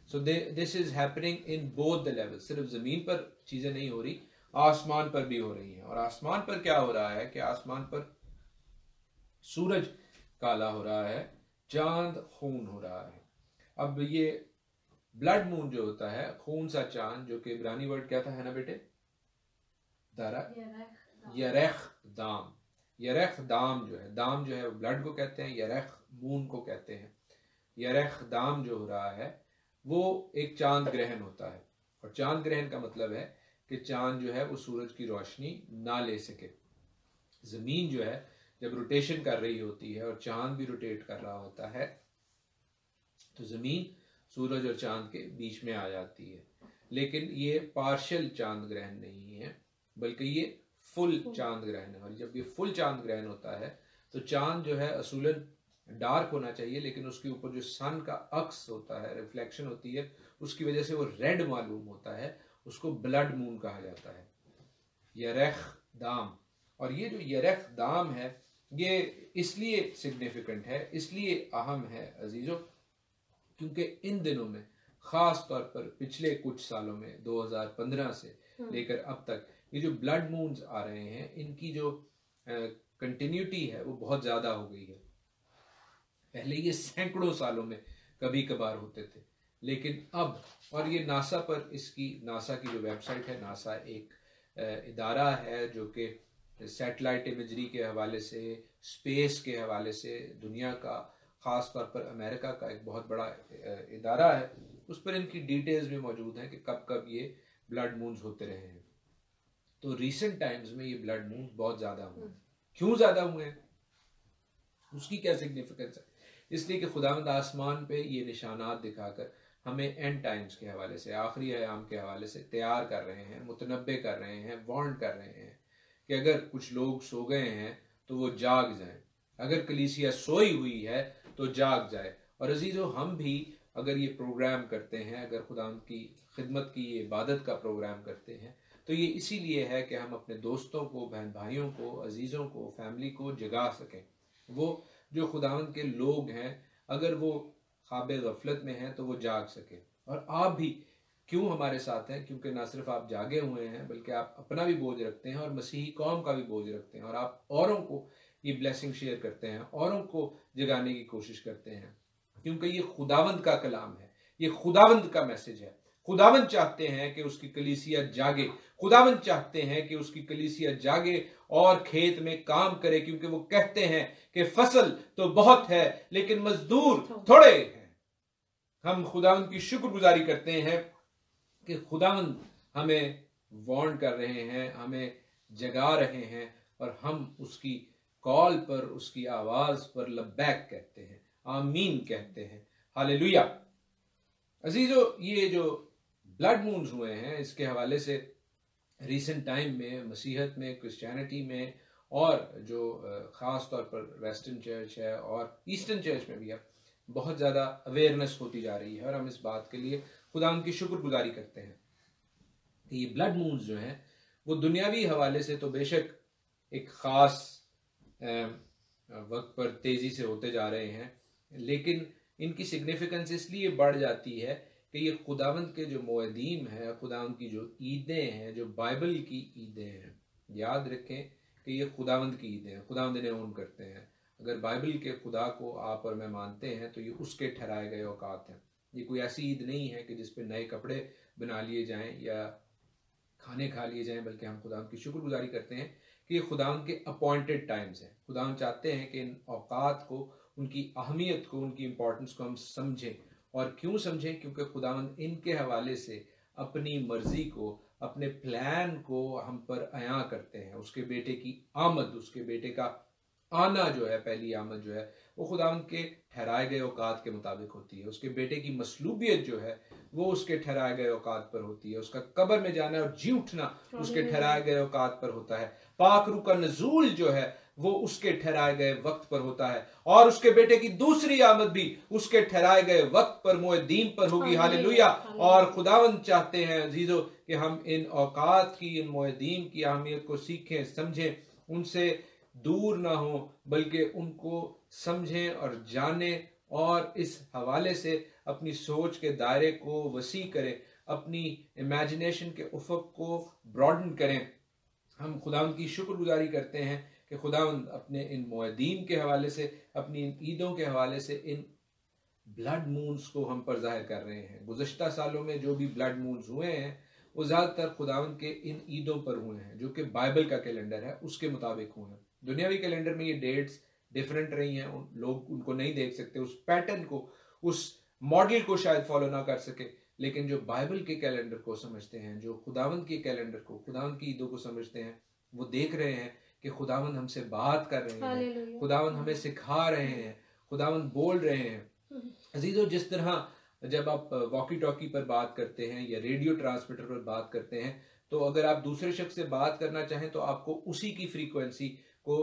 So this is happening in both the level. सिर्फ जमीन पर चीजें नहीं हो रही, आसमान पर भी हो रही हैं। और आसमान पर क्या हो रहा है कि आसमान पर सूरज काला हो रहा है, चांद खून हो रहा है। अब ये ब्लड मून जो होता है, खून सा चांद, जो कि इब्रानी वर्ड क्या था है ना बेटे, दारा, यरेख दाम। यरेख दाम जो है, दाम जो है वो ब्लड को कहते हैं, यरेख मून को कहते हैं। यरेख दाम जो हो रहा है वो एक चांद ग्रहण होता है। और चांद ग्रहण का मतलब है कि चांद जो है वो सूरज की रोशनी ना ले सके। जमीन जो है जब रोटेशन कर रही होती है और चांद भी रोटेट कर रहा होता है तो जमीन सूरज और चांद के बीच में आ जाती है। लेकिन ये पार्शियल चांद ग्रहण नहीं है, बल्कि ये फुल चांद ग्रहण है। और जब ये फुल चांद ग्रहण होता है तो चांद जो है असूलन डार्क होना चाहिए, लेकिन उसके ऊपर जो सन का अक्स होता है, रिफ्लेक्शन होती है, उसकी वजह से वो रेड मालूम होता है। उसको ब्लड मून कहा जाता है, यरेख दाम। और ये जो यरेख दाम है ये इसलिए सिग्निफिकेंट है, इसलिए अहम है अजीजों, क्योंकि इन दिनों में खास तौर पर पिछले कुछ सालों में 2015 से लेकर अब तक ये जो ब्लड मून्स आ रहे हैं, इनकी जो कंटिन्यूटी है वो बहुत ज़्यादा हो गई है। पहले ये सैकड़ों सालों में कभी कभार होते थे, लेकिन अब, और ये नासा पर, इसकी नासा की जो वेबसाइट है, नासा एक इदारा है जो कि सैटेलाइट इमेजरी के हवाले से, स्पेस के हवाले से दुनिया का, ख़ास तौर पर अमेरिका का एक बहुत बड़ा इदारा है। उस पर इनकी डिटेल्स भी मौजूद हैं कि कब कब ये ब्लड मून्स होते रहे हैं। तो रिसेंट टाइम्स में ये ब्लड मून्स बहुत ज़्यादा हुए हैं। क्यों ज़्यादा हुए हैं, उसकी क्या सिग्निफिकेंस है? इसलिए कि खुदावंद आसमान पे ये निशानात दिखाकर हमें एंड टाइम्स के हवाले से, आखिरी अयाम के हवाले से तैयार कर रहे हैं, मुतनब्बे कर रहे हैं, वार्न कर रहे हैं कि अगर कुछ लोग सो गए हैं तो वो जाग जाएं, अगर कलीसिया सोई हुई है तो जाग जाए। और अजीज़ों, हम भी अगर ये प्रोग्राम करते हैं, अगर खुदावंद की खिदमत की, इबादत का प्रोग्राम करते हैं, तो ये इसीलिए है कि हम अपने दोस्तों को, बहन भाइयों को, अजीज़ों को, फैमिली को जगा सकें। वो जो खुदावंद के लोग हैं, अगर वो ख्वाब गफलत में हैं तो वो जाग सके। और आप भी क्यों हमारे साथ हैं? क्योंकि ना सिर्फ आप जागे हुए हैं, बल्कि आप अपना भी बोझ रखते हैं और मसीही कौम का भी बोझ रखते हैं, और आप औरों को ये ब्लेसिंग शेयर करते हैं, औरों को जगाने की कोशिश करते हैं, क्योंकि ये खुदावंद का कलाम है, ये खुदावंद का मैसेज है। खुदावंद चाहते हैं कि उसकी कलीसिया जागे, खुदावंद चाहते हैं कि उसकी कलीसिया जागे और खेत में काम करे, क्योंकि वो कहते हैं कि फसल तो बहुत है लेकिन मजदूर थोड़े हैं। हम खुदावंद की शुक्रगुजारी करते हैं कि खुदावंद हमें वार्न कर रहे हैं, हमें जगा रहे हैं, और हम उसकी कॉल पर, उसकी आवाज पर लब्बैक कहते हैं, आमीन कहते हैं, हालेलुया। अजीजों, ये जो ब्लड मून्स हुए हैं, इसके हवाले से रिसेंट टाइम में मसीहत में, क्रिश्चियनिटी में, और जो ख़ास तौर पर वेस्टर्न चर्च है और ईस्टर्न चर्च में भी है, बहुत ज़्यादा अवेयरनेस होती जा रही है। और हम इस बात के लिए खुदा उनकी शुक्रगुजारी करते हैं कि ये ब्लड मून्स जो हैं वो दुनियावी हवाले से तो बेशक एक ख़ास वक्त पर तेज़ी से होते जा रहे हैं, लेकिन इनकी सिग्निफिकेंस इसलिए बढ़ जाती है कि ये खुदावंद के जो मुअद्दीन हैं, खुदावंद की जो ईदें हैं, जो बाइबल की ईदें हैं, याद रखें कि ये खुदावंद की ईदें हैं, खुदावंद इन्हें ओन करते हैं। अगर बाइबल के खुदा को आप और मैं मानते हैं तो ये उसके ठहराए गए औकात हैं। ये कोई ऐसी ईद नहीं है कि जिस पे नए कपड़े बना लिए जाएं या खाने खा लिए जाएं, बल्कि हम खुदावंद की शुक्रगुजारी करते हैं कि ये खुदावंद के अपॉइंटेड टाइम्स हैं। खुदावंद चाहते हैं कि इन औकात को, उनकी अहमियत को, उनकी इम्पोर्टेंस को हम समझें और क्यों समझें? क्योंकि खुदावंद इनके हवाले से अपनी मर्जी को, अपने प्लान को हम पर अयां करते हैं। उसके बेटे की आमद, उसके बेटे का आना जो है, पहली आमद जो है, वो खुदावंद के ठहराए गए औकात के मुताबिक होती है। उसके बेटे की मसलूबियत जो है वो उसके ठहराए गए औकात पर होती है। उसका कब्र में जाना और जी उठना उसके ठहराए गए औकात पर होता है। पाक रूह का नजूल जो है वो उसके ठहराए गए वक्त पर होता है, और उसके बेटे की दूसरी आमद भी उसके ठहराए गए वक्त पर, मुअद्दीन पर होगी। हालेलुया। और खुदावंद चाहते हैं अजीजों कि हम इन औकात की, इन मुअद्दीन की अहमियत को सीखें, समझें, उनसे दूर ना हो, बल्कि उनको समझें और जानें, और इस हवाले से अपनी सोच के दायरे को वसी करें, अपनी इमेजिनेशन के उफक को ब्रॉडन करें। हम खुदावंद की शुक्रगुजारी करते हैं कि खुदावंद अपने इन मुअद्दीन के हवाले से, अपनी इन ईदों के हवाले से, इन ब्लड मून्स को हम पर जाहिर कर रहे हैं। गुज़श्ता सालों में जो भी ब्लड मून्स हुए हैं वो ज़्यादातर खुदावंद के इन ईदों पर हुए हैं, जो कि बाइबल का कैलेंडर है उसके मुताबिक हुए हैं। दुनियावी कैलेंडर में ये डेट्स डिफरेंट रही हैं, लोग उनको नहीं देख सकते, उस पैटर्न को, उस मॉडल को शायद फॉलो ना कर सके, लेकिन जो बाइबल के कैलेंडर को समझते हैं, जो खुदावंद के कैलेंडर को, खुदावंद की ईदों को समझते हैं, वो देख रहे हैं कि खुदावंद हमसे बात कर रहे हैं, खुदावंद हमें सिखा रहे हैं, खुदावंद बोल रहे हैं। अजीजों, जिस तरह जब आप वॉकी टॉकी पर बात करते हैं या रेडियो ट्रांसमीटर पर बात करते हैं, तो अगर आप दूसरे शख्स से बात करना चाहें तो आपको उसी की फ्रीक्वेंसी को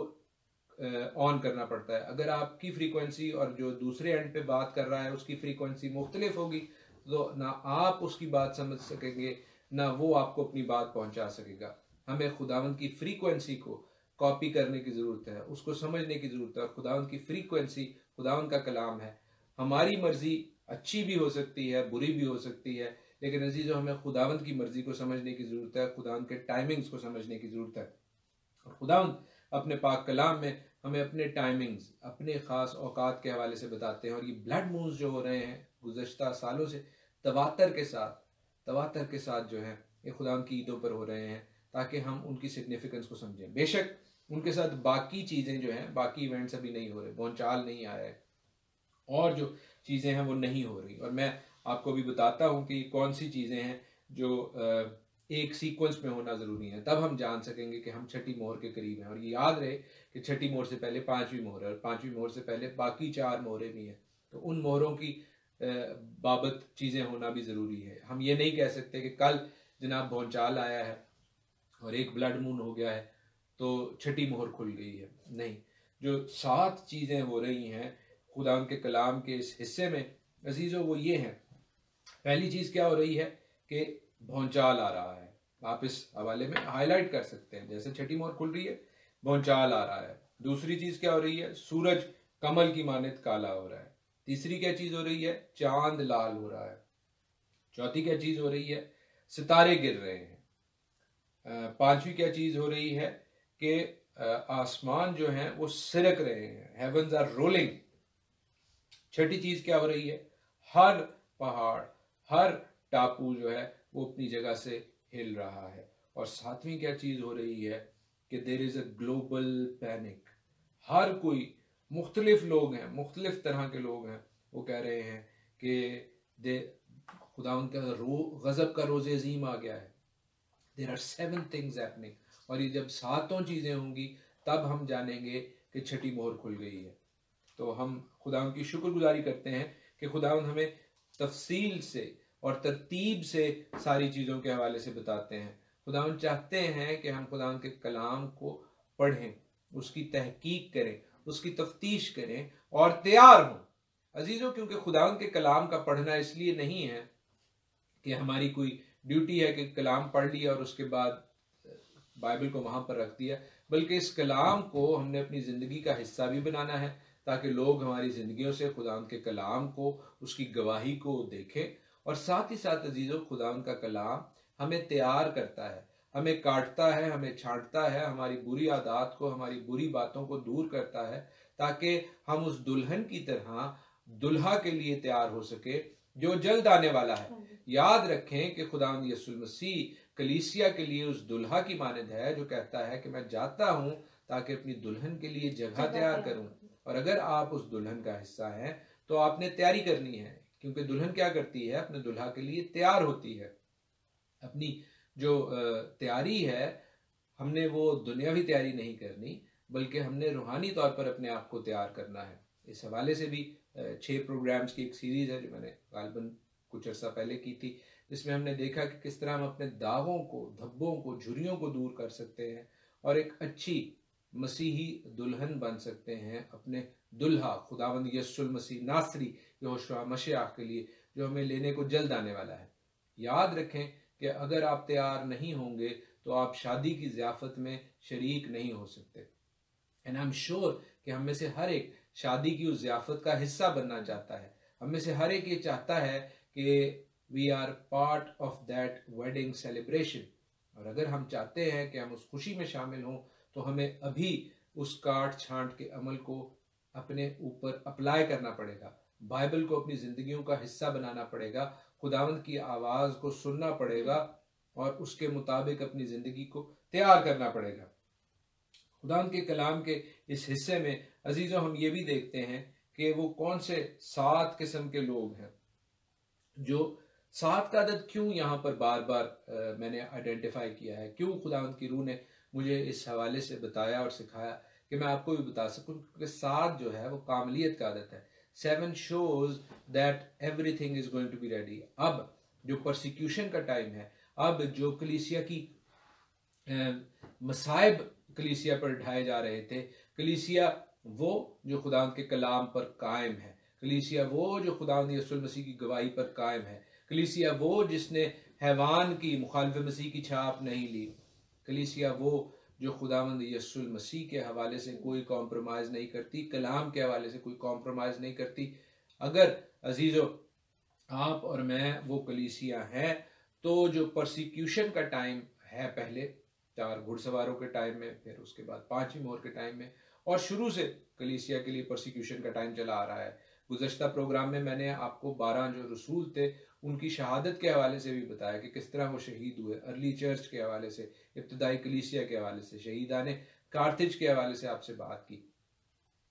ऑन करना पड़ता है। अगर आपकी फ्रीक्वेंसी और जो दूसरे एंड पे बात कर रहा है उसकी फ्रीक्वेंसी मुख्तलिफ होगी, तो ना आप उसकी बात समझ सकेंगे, ना वो आपको अपनी बात पहुंचा सकेगा। हमें खुदावंद की फ्रीक्वेंसी को कॉपी करने की ज़रूरत है, उसको समझने की ज़रूरत है। और खुदावंद की फ्रीक्वेंसी खुदावंद का कलाम है। हमारी मर्जी अच्छी भी हो सकती है, बुरी भी हो सकती है, लेकिन अजीज़ों, हमें खुदावंद की मर्जी को समझने की ज़रूरत है, खुदावंद के टाइमिंग्स को समझने की ज़रूरत है। और खुदावंद अपने पाक कलाम में हमें अपने टाइमिंग्स, अपने ख़ास औकात के हवाले से बताते हैं। और ये ब्लड मून्स जो हो रहे हैं गुज़श्ता सालों से तवातर के साथ जो है ये खुदावंद की ईदों पर हो रहे हैं, ताकि हम उनकी सिग्निफिकेंस को समझें। बेशक उनके साथ बाकी चीज़ें जो हैं, बाकी इवेंट्स अभी नहीं हो रहे, बोंचाल नहीं आया है, और जो चीज़ें हैं वो नहीं हो रही। और मैं आपको भी बताता हूँ कि कौन सी चीज़ें हैं जो एक सीक्वेंस में होना ज़रूरी है, तब हम जान सकेंगे कि हम छठी मोहर के करीब हैं। और ये याद रहे कि छठी मोहर से पहले पांचवी मोहर है, और पांचवी मोहर से पहले बाकी 4 मोहरें भी हैं। तो उन मोहरों की बाबत चीज़ें होना भी ज़रूरी है। हम ये नहीं कह सकते कि कल जनाब भौचाल आया है और एक ब्लड मून हो गया है तो छठी मोहर खुल गई है। नहीं, जो 7 चीज़ें हो रही हैं खुदा के कलाम के इस हिस्से में अजीज़ों, वो ये हैं। पहली चीज़ क्या हो रही है कि भौचाल आ रहा है। आप इस हवाले में हाईलाइट कर सकते हैं, जैसे छठी मोहर खुल रही है, भौचाल आ रहा है। दूसरी चीज़ क्या हो रही है? सूरज कमल की मानित काला हो रहा है। तीसरी क्या चीज़ हो रही है? चांद लाल हो रहा है। चौथी क्या चीज़ हो रही है? सितारे गिर रहे हैं। पांचवी क्या चीज़ हो रही है कि आसमान जो हैं वो सिरक रहे हैं, हेवंस आर रोलिंग। छठी चीज़ क्या हो रही है? हर पहाड़, हर टापू जो है वो अपनी जगह से हिल रहा है। और सातवीं क्या चीज़ हो रही है कि there is a global panic. हर कोई, मुख्तलिफ लोग हैं, मुख्तलिफ तरह के लोग हैं, वो कह रहे हैं कि खुदा उनका गज़ब का रोज़े अज़ीम आ गया है। There are 7 things happening. और ये जब 7 चीज़ें होंगी तब हम जानेंगे कि छठी मोहर खुल गई है। तो हम खुदा की शुक्रगुजारी करते हैं कि खुदा हमें तफसील से और तरतीब से सारी चीज़ों के हवाले से बताते हैं। खुदा चाहते हैं कि हम खुदा के कलाम को पढ़ें, उसकी तहकीक करें, उसकी तफ्तीश करें और तैयार हों। अजीज़ों, क्योंकि खुदा के कलाम का पढ़ना इसलिए नहीं है कि हमारी कोई ड्यूटी है कि कलाम पढ़ लिया और उसके बाद बाइबल को वहाँ पर रख दिया, बल्कि इस कलाम को हमने अपनी ज़िंदगी का हिस्सा भी बनाना है, ताकि लोग हमारी ज़िंदगियों से खुदा के कलाम को, उसकी गवाही को देखें। और साथ ही साथ अजीज़ों, खुदा का कलाम हमें तैयार करता है, हमें काटता है, हमें छांटता है, हमारी बुरी आदत को, हमारी बुरी बातों को दूर करता है, ताकि हम उस दुल्हन की तरह दुल्हा के लिए तैयार हो सके जो जल्द आने वाला है। याद रखें कि खुदा यीशु मसीह कलीसिया के लिए उस दुल्हा की मानद है जो कहता है कि मैं जाता हूं ताकि अपनी दुल्हन के लिए जगह तैयार करूं। और अगर आप उस दुल्हन का हिस्सा हैं तो आपने तैयारी करनी है। क्योंकि दुल्हन क्या करती है, अपने दुल्हा के लिए तैयार होती है। अपनी जो तैयारी है, हमने वो दुनियावी तैयारी नहीं करनी, बल्कि हमने रूहानी तौर पर अपने आप को तैयार करना है। इस हवाले से भी 6 प्रोग्राम्स की एक सीरीज़ है जो मैंने गालिबन कुछ अर्सा पहले की थी, जिसमें हमने देखा कि किस तरह हम अपने दागों को, धब्बों को, झुर्रियों को दूर कर सकते हैं और एक अच्छी मसीही दुल्हन बन सकते हैं अपने दुल्हा खुदावंद यीशु मसीह नासरी यहोशुआ मसीह के लिए, जो हमें लेने को जल्द आने वाला है। याद रखें कि अगर आप तैयार नहीं होंगे तो आप शादी की ज़ियाफ़त में शरीक नहीं हो सकते। एंड आई एम श्योर कि हम में से हर एक शादी की उस ज़ियाफ़त का हिस्सा बनना चाहता है। हम में से हर एक ये चाहता है कि we are part of that wedding celebration. और अगर हम चाहते हैं कि हम उस खुशी में शामिल हों तो हमें अभी उस काट छांट के अमल को अपने ऊपर अप्लाई करना पड़ेगा। बाइबल को अपनी ज़िंदगियों का हिस्सा बनाना पड़ेगा, खुदावंद की आवाज़ को सुनना पड़ेगा और उसके मुताबिक अपनी ज़िंदगी को तैयार करना पड़ेगा। खुदावंद के कलाम के इस हिस्से में अजीज़ों हम ये भी देखते हैं कि वो कौन से 7 किस्म के लोग हैं। जो 7 का अदद क्यों यहाँ पर बार बार मैंने आइडेंटिफाई किया है, क्यों खुदावंद की रूह ने मुझे इस हवाले से बताया और सिखाया कि मैं आपको भी बता सकूं, क्योंकि 7 जो है वो कामलियत का आदत है। 7 shows that everything is going to be ready। अब जो परसिक्यूशन का टाइम है, अब जो कलीसिया की मसाइब कलीसिया पर ढाए जा रहे थे, कलीसिया वो जो खुदावंद के कलाम पर कायम है, कलीसिया वो जो खुदावंद यीशु मसीह की गवाही पर कायम है, कलीसिया वो जिसने हैवान की मुखालिफ मसीह की छाप नहीं ली, कलीसिया वो जो खुदावंद यीशु मसीह के हवाले से कोई कॉम्प्रोमाइज़ नहीं करती, कलाम के हवाले से कोई कॉम्प्रोमाइज़ नहीं करती। अगर अजीज़ों आप और मैं वो कलीसिया हैं, तो जो परसिक्यूशन का टाइम है, पहले 4 घुड़सवारों के टाइम में, फिर उसके बाद 5वीं मोहर के टाइम में, और शुरू से कलीसिया के लिए परसिक्यूशन का टाइम चला आ रहा है। गुज़श्ता प्रोग्राम में मैंने आपको 12 जो रसूल थे उनकी शहादत के हवाले से भी बताया कि किस तरह वो शहीद हुए, अर्ली चर्च के हवाले से, इब्तदाई कलीसिया के हवाले से, शहीदाने कार्थिज के हवाले से आपसे बात की।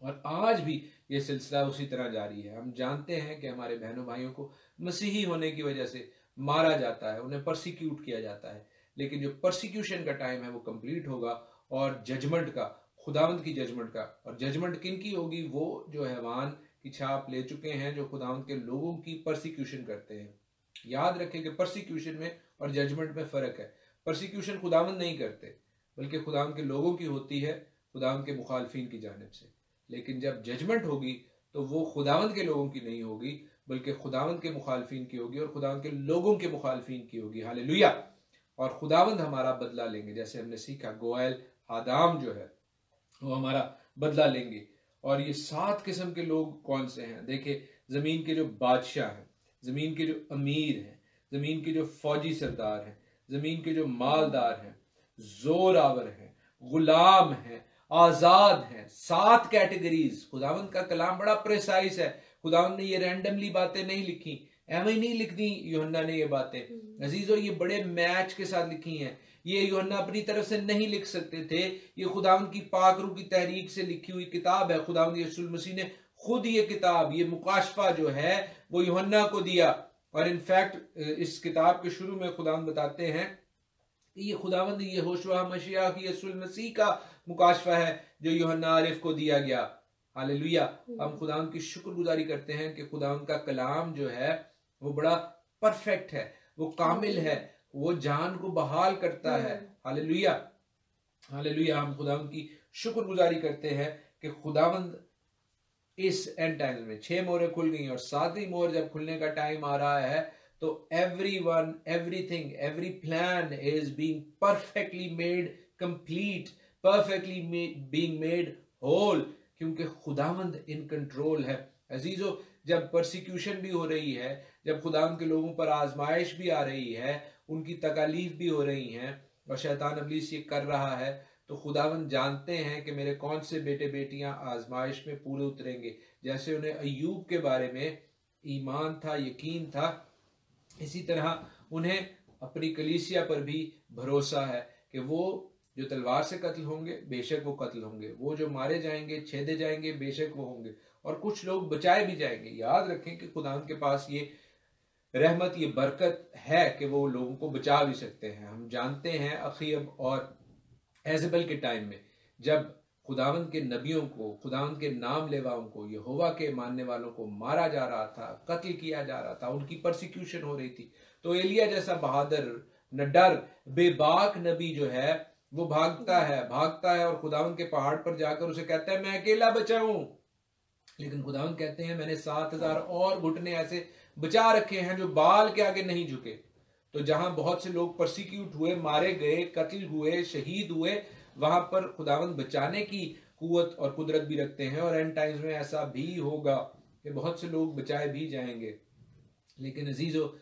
और आज भी ये सिलसिला उसी तरह जारी है। हम जानते हैं कि हमारे बहनों भाइयों को मसीही होने की वजह से मारा जाता है, उन्हें परसिक्यूट किया जाता है, लेकिन जो परसिक्यूशन का टाइम है वो कंप्लीट होगा और जजमेंट का, खुदावंद की जजमेंट का, और जजमेंट किन की होगी? वो जो हैवान की छाप ले चुके हैं, जो खुदावंद के लोगों की परसिक्यूशन करते हैं। याद रखें कि परसिक्यूशन में और जजमेंट में फ़र्क है। परसिक्यूशन खुदावंद नहीं करते, बल्कि खुदावंद के लोगों की होती है, खुदावंद के मुखालफिन की जानिब से। लेकिन जब जजमेंट होगी तो वो खुदावंद के लोगों की नहीं होगी, बल्कि खुदावंद के मुखालफिन की होगी और खुदावंद के लोगों के मुखालफिन की होगी। हालेलुया। और खुदावंद हमारा बदला लेंगे, जैसे हमने सीखा, गोयल हादाम जो है वो हमारा बदला लेंगे। और ये 7 किस्म के लोग कौन से हैं? देखिए, ज़मीन के जो बादशाह हैं, ज़मीन के जो अमीर हैं, ज़मीन के जो फौजी सरदार हैं, ज़मीन के जो मालदार हैं, जोरावर हैं, गुलाम हैं, आज़ाद हैं, 7 कैटेगरीज। खुदावंद का कलाम बड़ा प्रिसाइज है। खुदावंद ने ये रैंडमली बातें नहीं लिखी, एवं ही नहीं लिख दी यूहन्ना ने ये बातें। अजीजों, ये बड़े मैच के साथ लिखी हैं। ये यूहन्ना अपनी तरफ से नहीं लिख सकते थे, ये खुदावंद की पाक रूह की तहरीक से लिखी हुई किताब है। खुदावंद यीशु मसीह ने खुद ये किताब, ये मुकाशफा जो है वो यूहन्ना को दिया। और इनफैक्ट इस किताब के शुरू में खुदावंद बताते हैं कि ये खुदावंद यहोशुआ मसीह की यीशु मसीह का मुकाशफा है जो यूहन्ना आरिफ को दिया गया। हालेलुया। हम खुदावंद की शुक्रगुजारी करते हैं कि खुदावंद का कलाम जो है वो बड़ा परफेक्ट है, वो कामिल है, वो जान को बहाल करता है। Hallelujah, hallelujah. हम खुदावंद की शुक्रगुजारी करते हैं कि खुदावंद इस एंड टाइम में 6 मोहरें खुल गई और 7वीं मोहर जब खुलने का टाइम आ रहा है तो everyone, everything, every plan is being perfectly made complete, perfectly being made whole, क्योंकि खुदावंद इन कंट्रोल है। अजीजों, जब परसिक्यूशन भी हो रही है, जब खुदावंद के लोगों पर आजमाइश भी आ रही है, उनकी तकालीफ भी हो रही हैं और शैतान इब्लीस ये कर रहा है, तो खुदावंद जानते हैं कि मेरे कौन से बेटे बेटियां आजमाइश में पूरे उतरेंगे। जैसे उन्हें अय्यूब के बारे में ईमान था, यकीन था, इसी तरह उन्हें अपनी कलीसिया पर भी भरोसा है कि वो जो तलवार से कत्ल होंगे बेशक वो कत्ल होंगे, वो जो मारे जाएंगे छेदे जाएंगे बेशक वो होंगे, और कुछ लोग बचाए भी जाएंगे। याद रखें कि खुदा के पास ये रहमत, ये बरकत है कि वो लोगों को बचा भी सकते हैं। हम जानते हैं अखीब और एजबल के टाइम में जब खुदावंद के नबियों को, खुदावंद के नाम लेवाओं को, यहोवा के मानने वालों को मारा जा रहा था, कत्ल किया जा रहा था, उनकी परसिक्यूशन हो रही थी, तो एलिया जैसा बहादुर, निडर, बेबाक नबी जो है वो भागता है और खुदावंद के पहाड़ पर जाकर उसे कहता है मैं अकेला बचा हूं। लेकिन खुदावंद कहते हैं मैंने 7,000 और घुटने ऐसे बचा रखे हैं जो बाल के आगे नहीं झुके। तो जहां बहुत से लोग परसिक्यूट हुए, मारे गए, कत्ल हुए, शहीद हुए, वहां पर खुदावंद बचाने की कुवत और कुदरत भी रखते हैं। और एंड टाइम्स में ऐसा भी होगा कि बहुत से लोग बचाए भी जाएंगे। लेकिन अजीजो,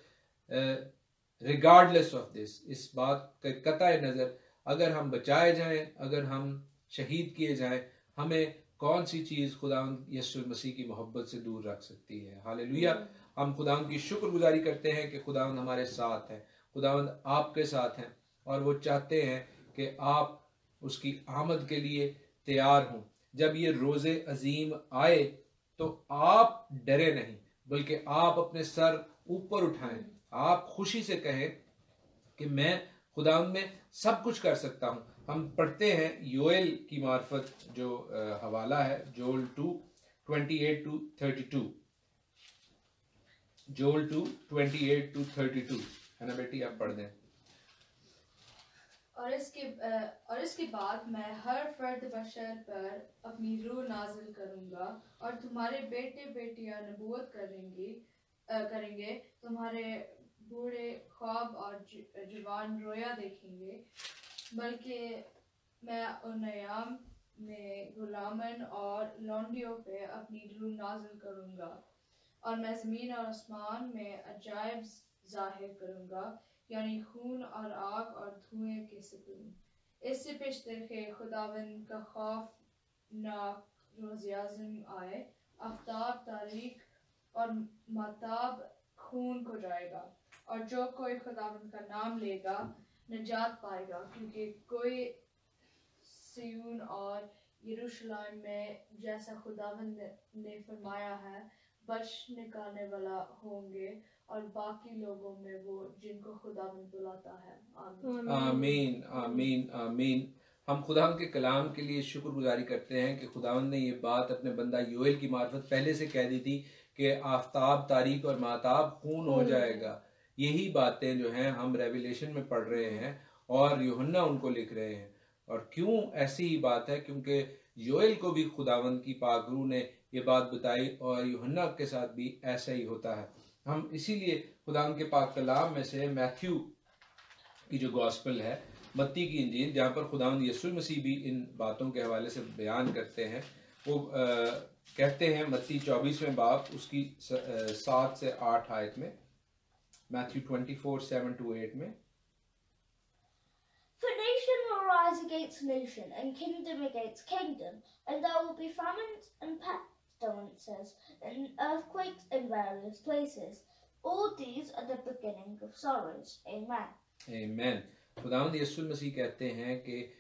रिगार्डलेस ऑफ दिस, इस बात का कतई नजर, अगर हम बचाए जाएं, अगर हम शहीद किए जाएं, हमें कौन सी चीज खुदावंद यीशु मसीह की मोहब्बत से दूर रख सकती है। हालेलुया। हम खुदावंद की शुक्रगुजारी करते हैं कि खुदावंद हमारे साथ है, खुदावंद आपके साथ हैं, और वो चाहते हैं कि आप उसकी आमद के लिए तैयार हों। जब ये रोज़े अजीम आए तो आप डरे नहीं, बल्कि आप अपने सर ऊपर उठाएं, आप खुशी से कहें कि मैं खुदावंद में सब कुछ कर सकता हूं। हम पढ़ते हैं योएल की मार्फत जो हवाला है, जोल 2:28-32, जोल 2:28-32 है ना बेटी, आप पढ़ दें। और इसके बाद मैं हर फर्द बशर पर अपनी रूह नाजिल करूंगा, और तुम्हारे बेटे बेटियां नबूवत करेंगे, तुम्हारे बूढ़े ख्वाब और जवान रोया देखेंगे। बल्कि मैं उन्याम में गुलामन और लौंडियों पे अपनी रूह नाजिल करूंगा, और मैं ज़मीन और आसमान में अजायब जाहिर करूंगा, यानी खून और आग और धुएं के सतून। इससे पेशतर के खुदावंद का खौफनाक रोज़-ए-आज़म आए, आफ्ताब तारीक और माताब खून को जाएगा, और जो कोई खुदावंद का नाम लेगा निजात पाएगा, क्योंकि कोई सिय्योन और यरूशलेम में जैसा खुदावंद ने फरमाया है बच निकालने वाला होंगे, और बाकी लोगों में वो जिनको खुदावंद बुलाता है। आमीन आमीन आमीन आमीन। हम खुदावंद के कलाम के लिए शुक्रगुजारी करते हैं कि खुदावंद ने ये बात अपने बंदा योएल की मार्फत पहले से कह दी थी कि आफ्ताब तारीक और माताब खून हो जाएगा। यही बातें जो हैं हम रेवलेशन में पढ़ रहे हैं और यूहन्ना उनको लिख रहे हैं। और क्यों ऐसी ही बात है? क्योंकि योएल को भी खुदावंद की पाक रूह ने ये बात बताई और यूहन्ना के साथ भी ऐसा ही होता है। हम इसीलिए खुदावंद के पाक कलाम में से मैथ्यू की जो गॉस्पेल है, मत्ती की इंजील, जहाँ पर खुदावंद यीशु मसीह भी इन बातों के हवाले से बयान करते हैं, वो कहते हैं मत्ती 24वें बाब उसकी 7 से 8 आयत में, मैथ्यू 24:7-8 में, For nation will rise against nation, and kingdom against kingdom, and there will be famines and pestilences, and earthquakes in various places. All these are the beginning of sorrows. Amen. Amen. खुदावंद यीशु मसीह कहते हैं कि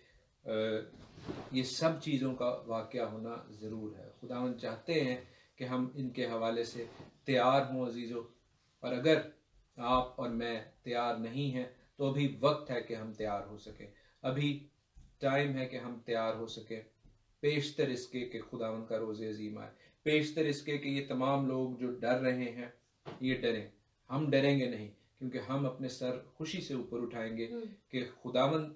ये सब चीज़ों का वाक़या होना ज़रूर है। खुदावंद चाहते हैं कि हम इनके हवाले से तैयार हों अजीज़ों, और अगर आप और मैं तैयार नहीं हैं तो अभी वक्त है कि हम तैयार हो सकें। अभी टाइम है कि हम तैयार हो सकें। पेशतर इसके कि खुदावंद का रोज़े अजीम आए, पेशतर इसके कि ये तमाम लोग जो डर रहे हैं ये डरें। हम डरेंगे नहीं, क्योंकि हम अपने सर खुशी से ऊपर उठाएंगे कि खुदावंद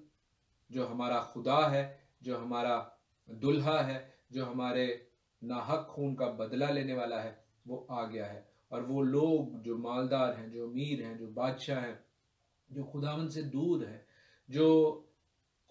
जो हमारा खुदा है, जो हमारा दुल्हा है, जो हमारे नाहक खून का बदला लेने वाला है, वो आ गया है। और वो लोग जो मालदार हैं, जो अमीर हैं, जो बादशाह हैं, जो खुदावंद से दूर हैं, जो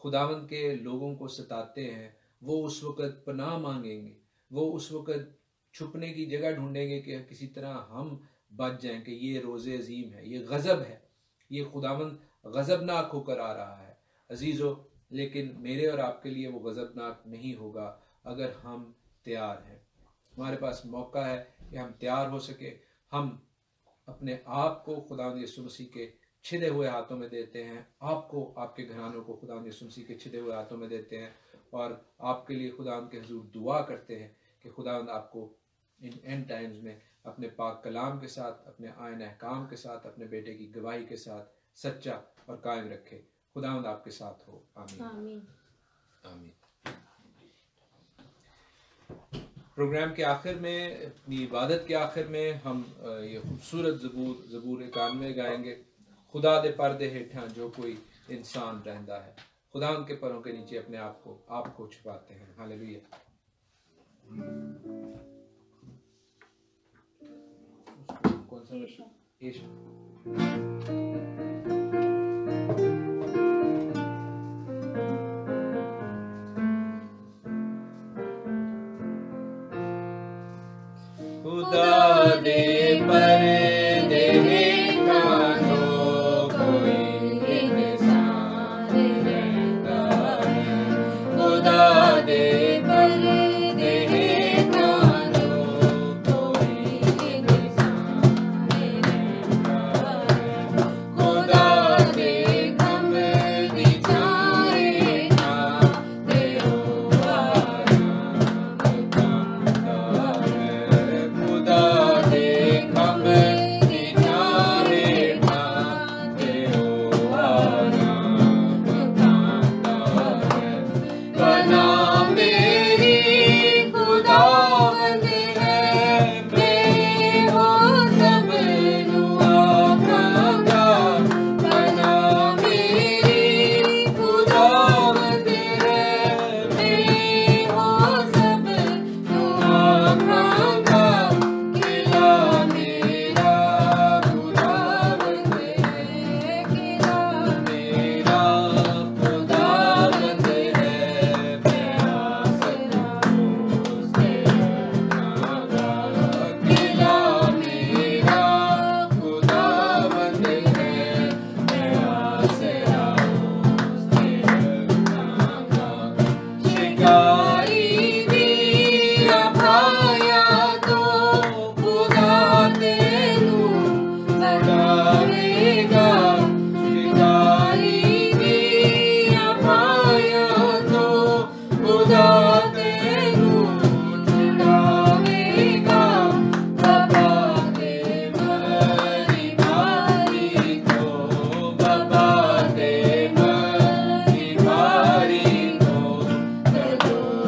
खुदावंद के लोगों को सताते हैं, वो उस वक़्त पनाह मांगेंगे, वो उस वक़्त छुपने की जगह ढूंढेंगे कि किसी तरह हम बच जाएं कि ये रोज़े अजीम है, ये गज़ब है, ये खुदावंद गज़बनाक होकर आ रहा है अजीज़ों। लेकिन मेरे और आपके लिए वो गज़बनाक नहीं होगा अगर हम तैयार हैं। हमारे पास मौका है कि हम तैयार हो सके, हम अपने आप को खुदावंद यीशु मसीह के छिदे हुए हाथों में देते हैं, आपको, आपके घरानों को खुदा यीशु मसीह के छिदे हुए हाथों में देते हैं, और आपके लिए खुदा के हुजूर दुआ करते हैं कि खुदा आपको इन एंड टाइम्स में अपने पाक कलाम के साथ, अपने आयन अहकाम के साथ, अपने बेटे की गवाही के साथ सच्चा और कायम रखे। खुदा आपके साथ हो। आमीन आमीन। आमीन। प्रोग्राम के आखिर में, अपनी इबादत के आखिर में हम ये खूबसूरत ज़बूर 91 गाएंगे। खुदा दे पर्दे हेठा जो कोई इंसान रहता है, खुदा उनके परों के नीचे अपने आप को छुपाते हैं। हालेलुया। कौन सा ईशा? खुदा दे पर्दे हेठा जो कोई इंसान रहता है, खुदा दे पर्दे हेठा जो कोई इंसान रहता है, खुदा दे कमरे दी छाए ना ते खुदा दे कमरे दी छाए ना ते आराम पाता है। बना मेरी खुदावंद है, मैं हो सब आखांगा। बना मेरी खुदावंद है, मैं हो सब आखांगा। किला मेरा खुदावंद है, किला मेरा खुदावंद है, मैं आसरा उससे रखांगा। किला मेरा खुदावंद है, मैं आसरा उससे रखांगा। शिकारी दिया भाया तो खुदा तेनू छुड़ावेगा। शिकारी दिया भाया तो खुदा तेनू छुड़ावेगा। बाबा दे मरी भारी तो, बाबा दे मरी भारी तो, कदों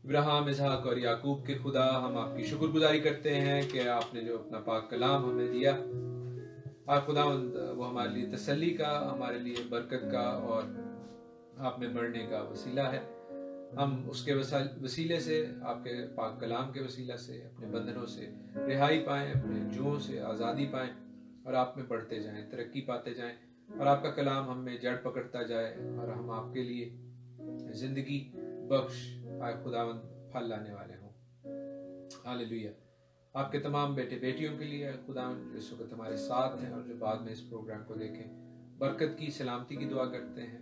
इब्राहिम, इसहाक और याकूब के खुदा, हम आपकी शुक्रगुजारी करते हैं कि आपने जो अपना पाक कलाम हमें दिया, आप खुदावंद वो हमारे लिए तसल्ली का, हमारे लिए बरकत का और आप में बढ़ने का वसीला है। हम उसके वसीले से, आपके पाक कलाम के वसीला से अपने बंधनों से रिहाई पाएं, अपने जुओं से आज़ादी पाएं और आप में बढ़ते जाएं, तरक्की पाते जाएं और आपका कलाम हम में जड़ पकड़ता जाए और हम आपके लिए जिंदगी बख्श आए खुदावंद फल लाने वाले हों। हालेलुया। आपके तमाम बेटे बेटियों के लिए खुदावंद इस वक्त हमारे साथ हैं और जो बाद में इस प्रोग्राम को देखें, बरकत की, सलामती की दुआ करते हैं।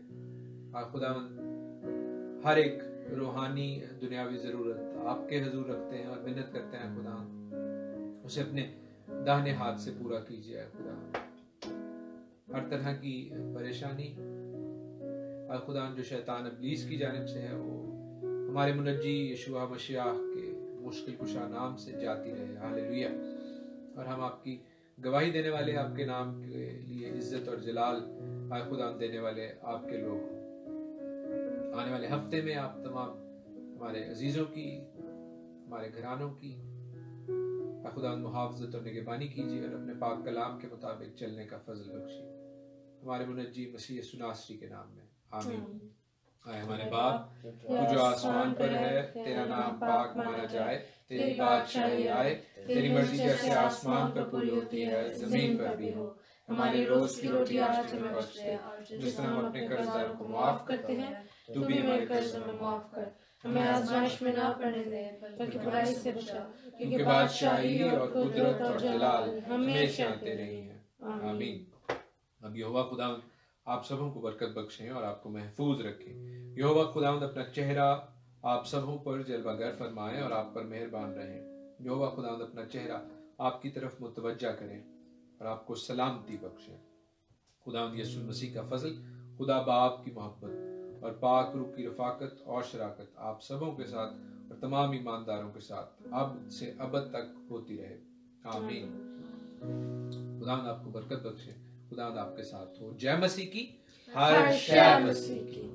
खुदावंद हर एक रूहानी दुनियावी जरूरत आपके हजूर रखते हैं और मिन्नत करते हैं खुदावंद उसे अपने दाहिने हाथ से पूरा कीजिए। खुदावंद हर तरह की परेशानी खुदावंद जो शैतान इब्लीस की जानिब से है वो हमारे मुनज्जी यशुआ मसीह के मुश्किल कुशा नाम से जाती रहे। हालेलुया। और हम आपकी गवाही देने वाले, आपके नाम के लिए इज्जत और जलाल खुदावंद देने वाले आपके लोग। आने वाले हफ्ते में आप तमाम हमारे अजीजों की, हमारे घरानों की खुदावंद मुहाफ़ज़त और निगहबानी कीजिए और अपने पाक कलाम के मुताबिक चलने का फजल बख्शिए, हमारे मुनज्जी मसीह यीशु नासरी के नाम में, आमीन। आए हमारे बाप तू जो आसमान पर है, तेरा नाम पाक माना जाए, तेरी बादशाही आए, तेरी मर्जी जैसे आसमान पर पूरी होती है जमीन पर भी हो। हमारी रोज की रोटी आज हमें बख्श दे, जिस तरह हम अपने कर्जदारों को माफ करते हैं, तू भी हमारे कर्ज हमें माफ कर, हमें आजमाइश में ना पड़ने दे, बल्कि बुराई से बचा, क्योंकि बादशाही और कुदरत और जलाल हमेशा तेरे ही है, आमीन। अब यहोवा खुदावंद आप सबों को बरकत बख्शें और आपको महफूज रखें। यहोवा खुदावंद अपना चेहरा आप सबों पर जलवागर फरमाएं और आप पर मेहरबान रहें। यहोवा खुदावंद अपना चेहरा आपकी तरफ मुतवज्जा करें और आपको सलामती बख्शें। खुदावंद यीशु मसीह का फजल, खुदा बाप की मोहब्बत और पाक रूह की रफाकत और शराकत आप सबों के साथ और तमाम ईमानदारों के साथ अब से अबद तक होती रहे, आमीन। खुदावंद आपको बरकत बख्शे, खुदावंद आपके साथ हो। जय मसीह की, हर शय मसीह की।